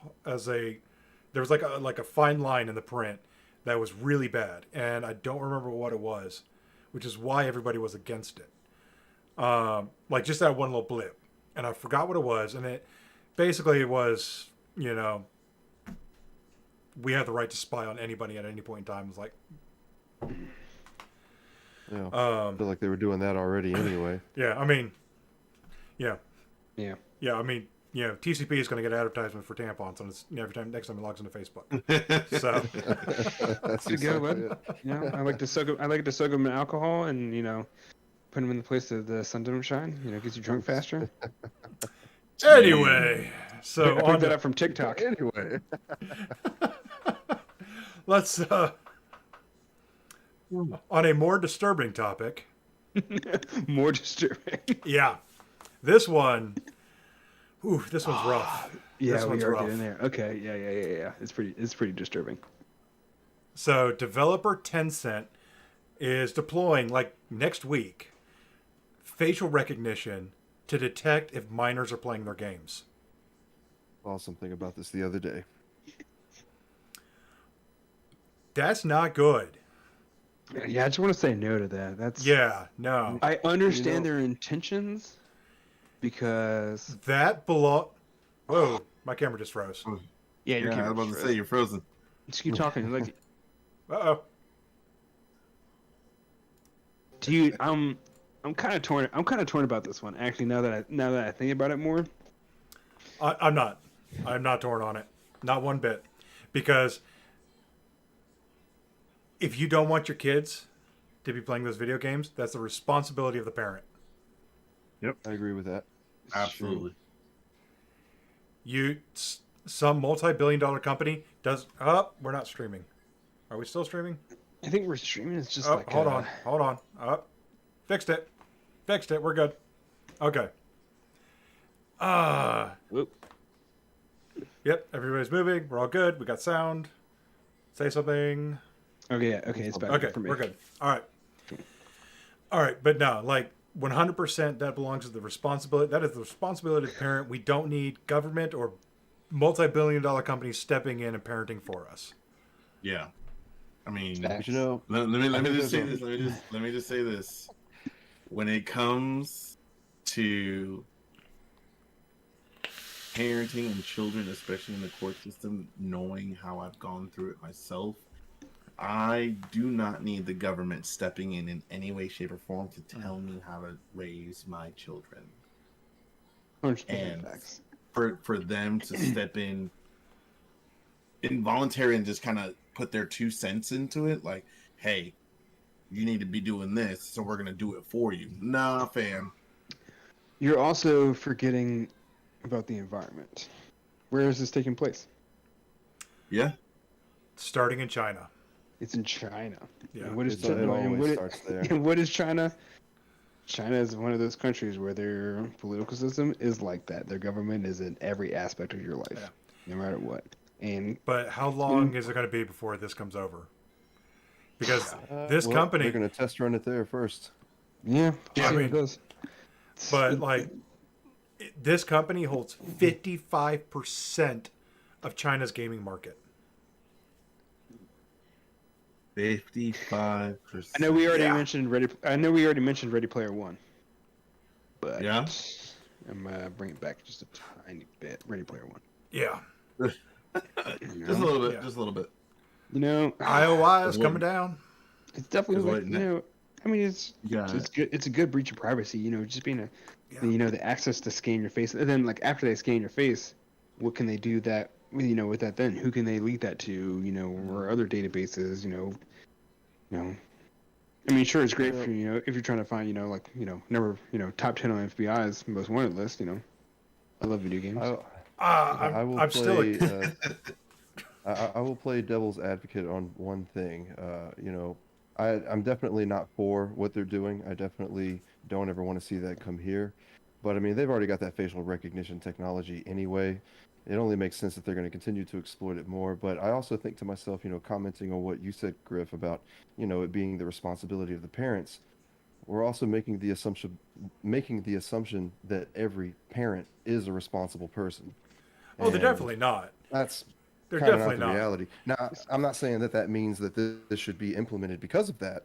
there was like a fine line in the print that was really bad, and I don't remember what it was, which is why everybody was against it. Like just that one little blip, and I forgot what it was, and it basically it was we have the right to spy on anybody at any point in time. It's like Yeah. I feel like they were doing that already anyway. yeah, I mean, yeah, Yeah. yeah, I mean. TCP is going to get advertisement for tampons on his, every time next time he logs into Facebook. So That's To go, exactly bud. it. I like to soak them. I like to soak them in alcohol and put them in the place that the sun don't shine. Gets you drunk faster. anyway, so I on picked that to, up from TikTok. Anyway. let's on a more disturbing topic. More disturbing. Yeah, this one. Ooh, this one's rough. Yeah, This we one's are rough. getting there. Okay, yeah. It's pretty disturbing. So, developer Tencent is deploying like next week facial recognition to detect if minors are playing their games. Saw something about this the other day. That's not good. Yeah, I just want to say no to that. That's Yeah, no. I understand You know- their intentions because That belong. Whoa, my camera just froze. yeah, you're Yeah, I was about to say you're frozen. Just keep talking. Like, Uh oh. do you? I'm kind of torn. I'm kind of torn about this one. Actually, now that I think about it more, I'm not. I'm not torn on it. Not one bit. Because if you don't want your kids to be playing those video games, that's the responsibility of the parent. I agree with that. it's Absolutely. Some multi-billion-dollar company does. Oh, we're not streaming. Are we still streaming? true. I think we're streaming. It's just Oh, like hold on. Fixed it. We're good. Okay. Whoop. Yep, everybody's moving. We're all good. We got sound. Say something. Okay, yeah, okay, it's back Okay, for me. we're good. All right. All right, but no, like 100% that belongs to the responsibility. That is the responsibility of the parent. We don't need government or multi-billion-dollar companies stepping in and parenting for us. Yeah. I mean, But you know, let I me think just say there's this. Let me just say this. When it comes to parenting and children, especially in the court system, knowing how I've gone through it myself, I do not need the government stepping in any way, shape, or form to tell me how to raise my children. 100% And facts. for them to step in involuntary and just kind of put their 2 cents into it, like, hey, you need to be doing this, so we're gonna do it for you. Nah, fam. You're also forgetting about the environment. Where is this taking place? Yeah. Starting in China. It's in China. Yeah. And what is it always starts there. And what is China? China is one of those countries where their political system is like that. Their government is in every aspect of your life, no matter what. And But how long is it going to be before this comes over? Because this well, company, they're going to test run it there first. yeah, Yeah, I see what mean, it does. but like this company holds 55% of China's gaming market. 55%. I know we already Yeah. mentioned Ready Player One, but Yeah. I'm gonna bring it back just a tiny bit. Ready Player One. Yeah. Just a little bit. Yeah. Just a little bit. You know, IOI is What- coming down. it's definitely Is like, what- you know, I mean, it's Yeah. it's good. It's a good breach of privacy. You know, just being Yeah. you know, the access to scan your face, and then like after they scan your face, what can they do that? You know, with that, then who can they leak that to? You know, or other databases. You know. I mean, sure, it's great for you know if you're trying to find like top 10 on FBI's most wanted list. You know, I love video games. I will I'm still play. I will play devil's advocate on one thing. I'm definitely not for what they're doing. I definitely don't ever want to see that come here. But I mean, they've already got that facial recognition technology anyway. It only makes sense that they're going to continue to exploit it more. But I also think to myself, commenting on what you said, Griff, about, it being the responsibility of the parents, we're also making the assumption that every parent is a responsible person. Oh, they're And definitely not. that's They're kind of definitely not the not. reality. Now, I'm not saying that that means that this should be implemented because of that.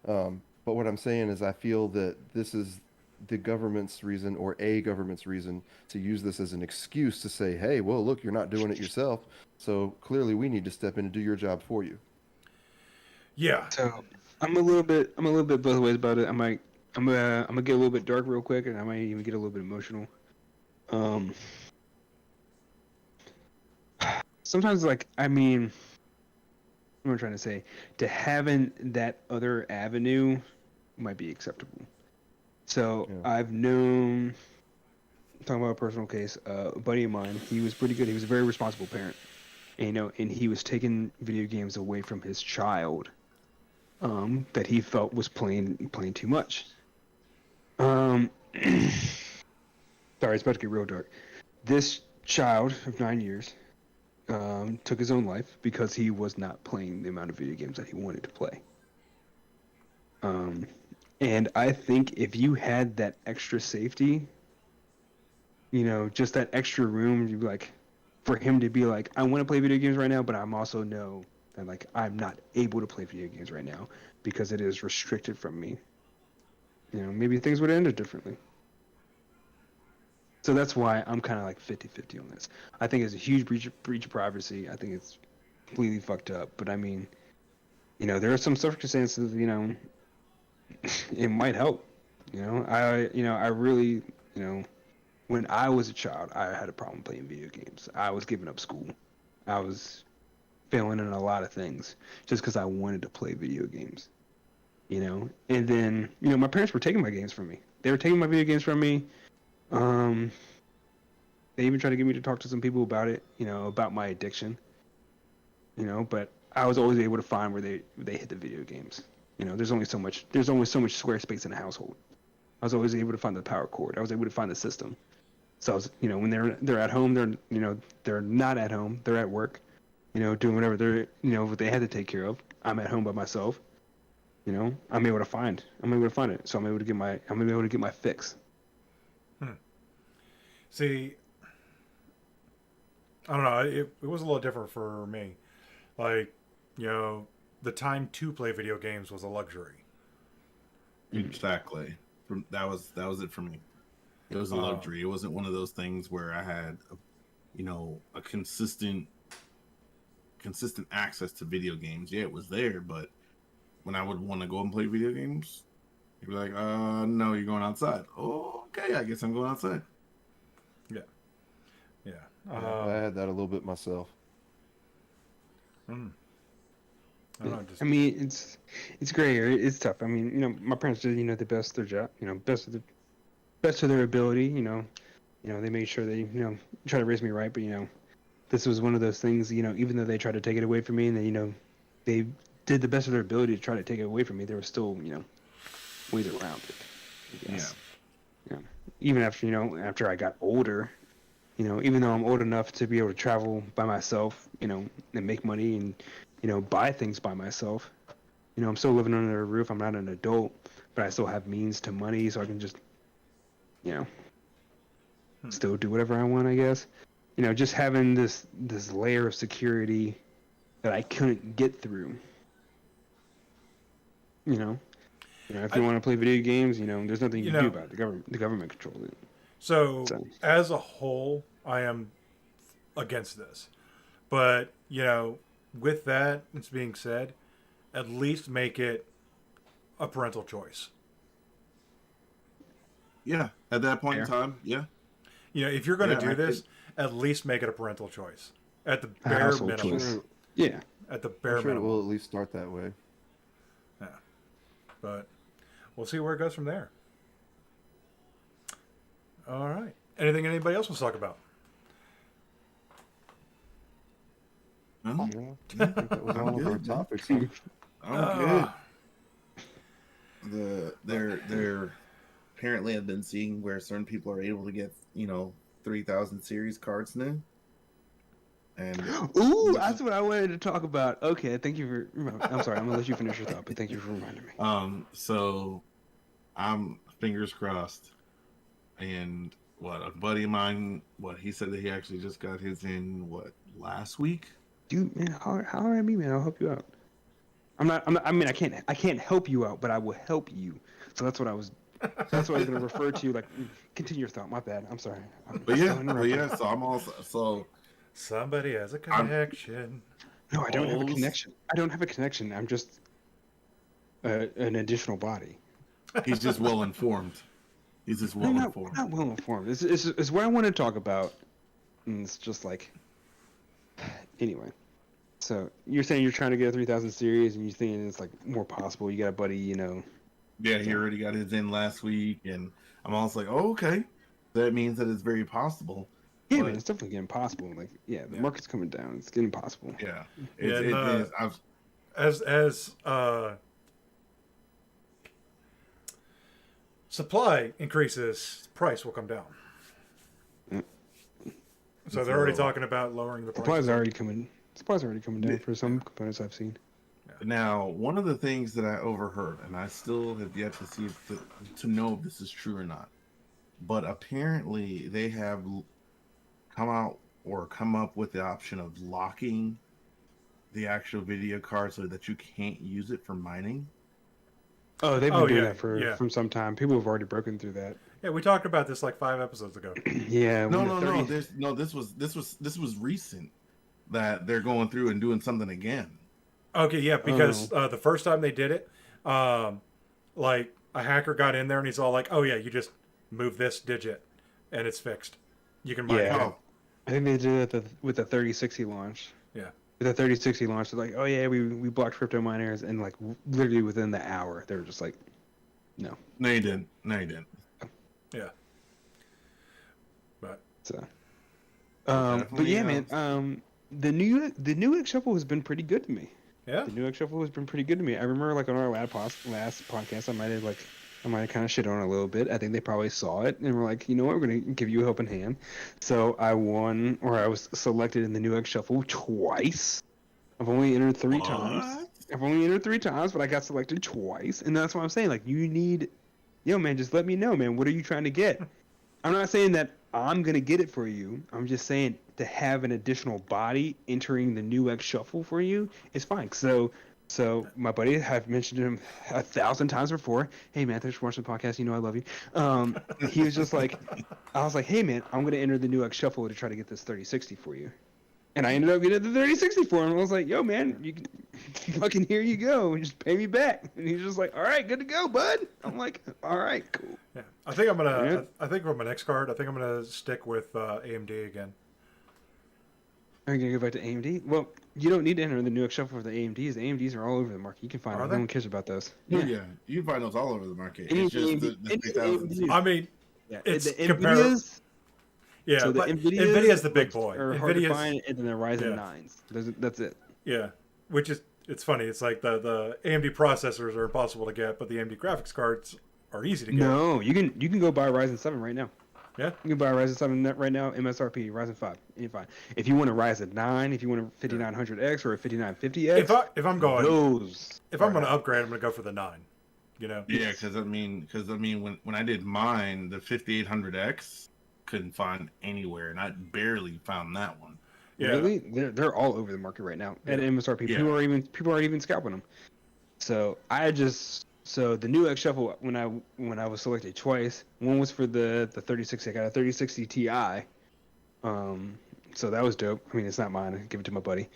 But what I'm saying is I feel that this is the government's reason or a government's reason to use this as an excuse to say, hey, well, look, you're not doing it yourself. So clearly we need to step in and do your job for you. Yeah. So I'm a little bit both ways about it. I'm gonna get a little bit dark real quick, and I might even get a little bit emotional. Sometimes, like, I mean, what am I trying to say? To having that other avenue might be acceptable. So Yeah. I've known, talking about a personal case, a buddy of mine. He was pretty good. He was a very responsible parent, and, and he was taking video games away from his child, that he felt was playing too much. Sorry, it's about to get real dark. This child of 9 years took his own life because he was not playing the amount of video games that he wanted to play. And I think if you had that extra safety, just that extra room, you'd be like, for him to be like, I want to play video games right now, but I'm also know that like I'm not able to play video games right now because it is restricted from me. Maybe things would have ended differently. So that's why I'm kind of like 50-50 on this. I think it's a huge breach of privacy. I think it's completely fucked up. But I mean, there are some circumstances, it might help. I really, when I was a child, I had a problem playing video games. I was giving up school. I was failing in a lot of things just because I wanted to play video games. And then, my parents were taking my games from me. They were taking my video games from me. They even tried to get me to talk to some people about it, about my addiction. But I was always able to find where they hit the video games. There's only so much square space in a household. I was always able to find the power cord. I was able to find the system. So I was, when they're at home, they're not at home, they're at work, doing whatever what they had to take care of. I'm at home by myself. I'm able to find it. So I'm able to get my fix. See, I don't know. It was a little different for me. Like, the time to play video games was a luxury. Exactly. That was it for me. It was a luxury. It wasn't one of those things where I had, a consistent access to video games. Yeah, it was there, but when I would want to go and play video games, you'd be like, no, you're going outside. Oh, okay, I guess I'm going outside. Yeah. Yeah. I had that a little bit myself. I don't know, I mean, it's gray area. It's tough. I mean, my parents did, the best of their job, best of their ability. They made sure they, try to raise me right. But this was one of those things. Even though they tried to take it away from me, and they did the best of their ability to try to take it away from me, there was still, ways around it. I guess. Yeah. Even after I got older, even though I'm old enough to be able to travel by myself, and make money and, buy things by myself, I'm still living under a roof. I'm not an adult, but I still have means to money, so I can just, still do whatever I want, I guess. Just having this layer of security that I couldn't get through. If you want to play video games, there's nothing you can do about it. The government controls it. So, as a whole, I am against this. But, with that being said, at least make it a parental choice. Yeah, at that point in time, yeah. If you're going to do this, at least make it a parental choice. At the bare minimum. Choice. Yeah. At the bare Sure, minimum. it will at least start that way. Yeah. But we'll see where it goes from there. All right. Anything anybody else wants to talk about? No? Yeah, I think that was all of our topics. I'm good. They're apparently I've been seeing where certain people are able to get 3,000 series cards now. And ooh, that's what I wanted to talk about. Okay, thank you for. I'm sorry, I'm gonna let you finish your thought, but thank you for reminding me. So I'm fingers crossed, and a buddy of mine, he said that he actually just got his in last week. Dude, man, holler at me, man. I'll help you out. I can't help you out, but I will help you. So that's what I was going to refer to you. Like, continue your thought. My bad. I'm sorry. But yeah. So I'm also somebody has a connection. No, I don't have a connection. I don't have a connection. I'm just an additional body. He's just well informed. He's just well informed. Not well informed. It's what I want to talk about. And it's just like, anyway. So you're saying you're trying to get a 3,000 series, and you're thinking it's like more possible. You got a buddy, Yeah, he already got his in last week, and I'm also like, oh, okay, that means that it's very possible. Yeah, man, it's definitely getting possible. Like, the market's coming down. It's getting possible. Yeah, as supply increases, price will come down. So they're already talking about lowering the price. Supply's already coming down for some components I've seen. Now, one of the things that I overheard, and I still have yet to see to know if this is true or not, but apparently they have come up with the option of locking the actual video card so that you can't use it for mining. Oh, they've been doing that from some time. People have already broken through that. Yeah, we talked about this like 5 episodes ago. Yeah. This was recent that they're going through and doing something again. Okay, yeah, because the first time they did it, like a hacker got in there and he's all like, "Oh yeah, you just move this digit, and it's fixed. You can mine it." I think they did it with the 3060 launch. Yeah. With the 3060 launch, they're like, "Oh yeah, we blocked crypto miners," and like literally within the hour, they were just like, "No." No, you didn't. Yeah. But but yeah, man. The new X Shuffle has been pretty good to me. Yeah. The new X Shuffle has been pretty good to me. I remember like on our last podcast, I might have like I might have kind of shit on it a little bit. I think they probably saw it and were like, you know what, we're going to give you a helping hand. So I won, or I was selected in the New Egg Shuffle twice. I've only entered three times. I've only entered 3 times, but I got selected twice. And that's what I'm saying. Like, you need, yo, man, just let me know, man. What are you trying to get? I'm not saying that I'm going to get it for you. I'm just saying to have an additional body entering the New Egg Shuffle for you is fine. So my buddy, I've mentioned him 1,000 times before. Hey man, thanks for watching the podcast. You know I love you. He was just like, I was like, hey man, I'm gonna enter the New Egg Shuffle to try to get this 3060 for you. And I ended up getting the 3060 for him. I was like, yo man, you can fucking here you go, just pay me back. And he's just like, all right, good to go, bud. I'm like, all right, cool. Yeah, I think I'm gonna. Yeah. I think for my next card, I think I'm gonna stick with AMD again. Are you gonna go back to AMD? Well, you don't need to enter the New Egg Shuffle for the AMDs. The AMDs are all over the market. You can find them. No one cares about those. Yeah, you can find those all over the market. It's just the 3000. I mean, yeah, it's the comparable. NVIDIA's. Yeah, so the but NVIDIA's the big boy. Are hard to find, and then the Ryzen 9s. That's it. Yeah, which is it's funny. It's like the AMD processors are impossible to get, but the AMD graphics cards are easy to get. No, you can go buy a Ryzen 7 right now. Yeah, you can buy a Ryzen 7 right now, MSRP, Ryzen 5, you're fine. If you want a Ryzen 9, if you want a 5900X or a 5950X, if I'm going those, if I'm going to upgrade, I'm going to go for the 9. You know? Yeah, because I mean, when I did mine, the 5800X couldn't find anywhere, and I barely found that one. Yeah. Really, they're all over the market right now at MSRP. Yeah. People aren't even scalping them. So the New X Shuffle when I was selected twice. One was for the 3060. I got a 3060 Ti. So that was dope. I mean, it's not mine. I give it to my buddy.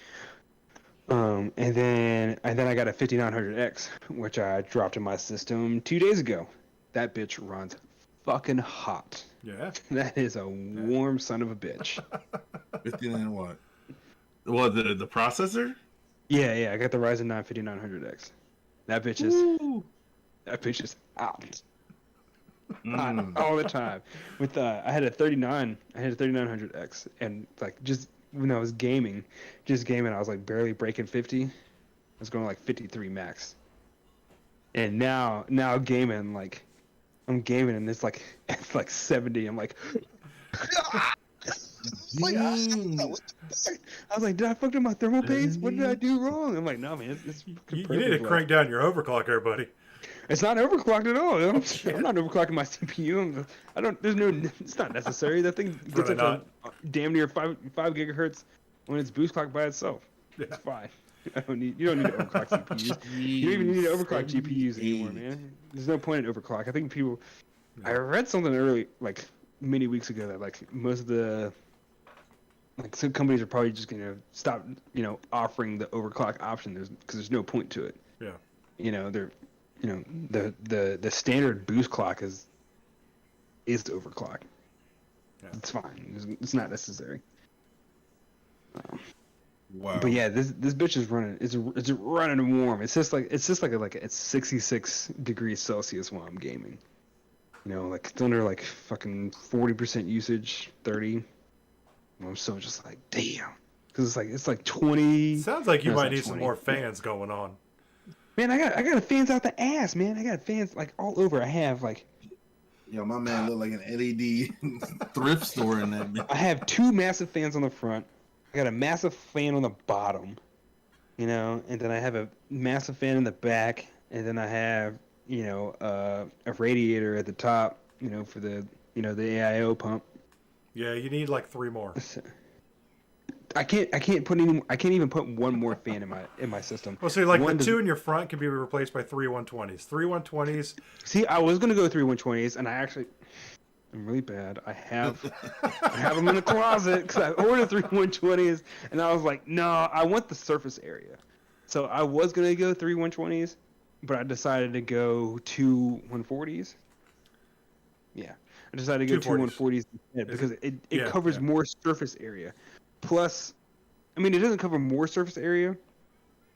And then I got a 5900X, which I dropped in my system 2 days ago. That bitch runs fucking hot. Yeah. That is a warm son of a bitch. 59 what? Well, the processor? Yeah. I got the Ryzen 9 5900X. That bitch is out. All the time. With I had a 3900X, and like just when I was gaming, I was like barely breaking 50. I was going like 53 max. And now gaming, like I'm gaming and it's like 70. I'm like, I was like, did I fuck up my thermal paste? What did I do wrong? I'm like, no man, it's you need to crank down your overclock there, buddy. It's not overclocked at all. I'm not overclocking my CPU. It's not necessary. That thing gets up to damn near 5 gigahertz when it's boost clocked by itself. Yeah. It's fine. You don't need to overclock CPUs. You don't even need to overclock GPUs anymore, man. There's no point in overclock. I think people. I read something early, like many weeks ago, that like most of the some companies are probably just gonna stop, offering the overclock option. Because there's no point to it. Yeah. They're. The standard boost clock is overclock. Yeah. It's fine. It's not necessary. Wow. But yeah, this bitch is running. It's running warm. It's just like it's 66 degrees Celsius while I'm gaming. Like it's under like fucking 40% usage, 30. I'm so just like damn, because it's like 20. Sounds like you might need some more fans going on. Man, I got fans out the ass, man. I got fans like all over. I have like, yo, my man look like an LED thrift store in that. I have 2 massive fans on the front. I got a massive fan on the bottom, and then I have a massive fan in the back, and then I have, a radiator at the top, for the, the AIO pump. Yeah, you need like 3 more. I can't even put one more fan in my system. Well, see, like the 2 in your front can be replaced by 3 120s. 3 120s. See, I was gonna go 3 120s, and I'm really bad. I have them in the closet because I ordered 3 120s, and I was like, no, I want the surface area. So I was gonna go 3 120s, but I decided to go 2 140s. Yeah, I decided to go 2 140s instead because it covers more surface area. Plus, I mean, it doesn't cover more surface area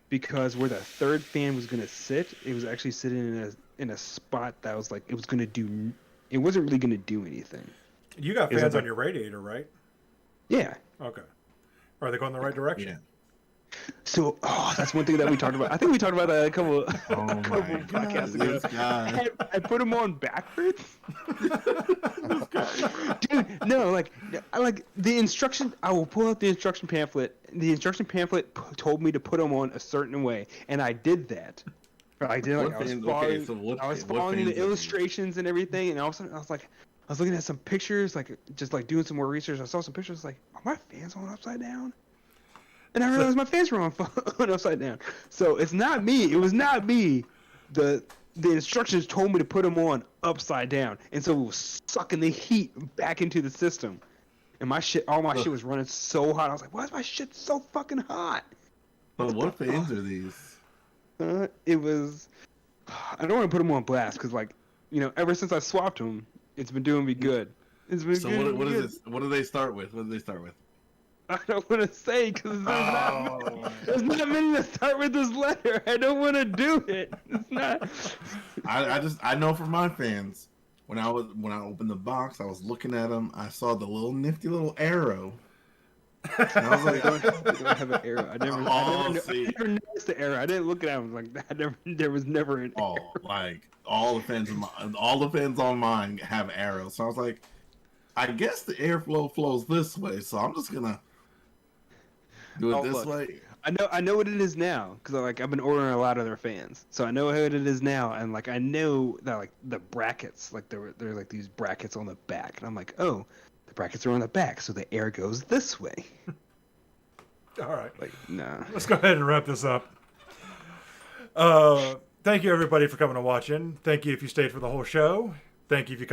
because where the third fan was gonna sit, it was actually sitting in a spot that was like it wasn't really gonna do anything. You got fans on your radiator, right? Yeah. Okay. Are they going the right direction? Yeah. So, that's one thing that we talked about. I think we talked about that a couple Oh my podcasts god, ago. this guy. I put them on backwards. Dude, no, I like the instruction. I will pull out the instruction pamphlet. The instruction pamphlet told me to put them on a certain way, and I did that. I did like I was following the illustrations and everything, and all of a sudden I was looking at some pictures, like just like doing some more research. I saw some pictures, like, are my fans on upside down? And I realized my fans were on upside down. So it's not me. It was not me. The instructions told me to put them on upside down, and so it was sucking the heat back into the system. And all my shit was running so hot. I was like, why is my shit so fucking hot? But what fans are these? It was. I don't want to put them on blast because, like, ever since I swapped them, it's been doing me good. It's been So good. what is this? What do they start with? What do they start with? I don't want to say because there's not many that start with this letter. I don't want to do it. It's not. I know for my fans, when I opened the box, I was looking at them. I saw the little nifty little arrow. And I was like, they don't have an arrow. I never noticed the arrow. I didn't look at it. I was like, there was never an arrow. Like all the fans on mine have arrows. So I was like, I guess the airflow flows this way. So I'm just gonna do it this way. I know what it is now because I've been ordering a lot of their fans, so I know what it is now, and I know that the brackets, there are like these brackets on the back, and I'm like, oh, the brackets are on the back, so the air goes this way. All right. Nah. Let's go ahead and wrap this up. Thank you everybody for coming and watching. Thank you if you stayed for the whole show. Thank you if you come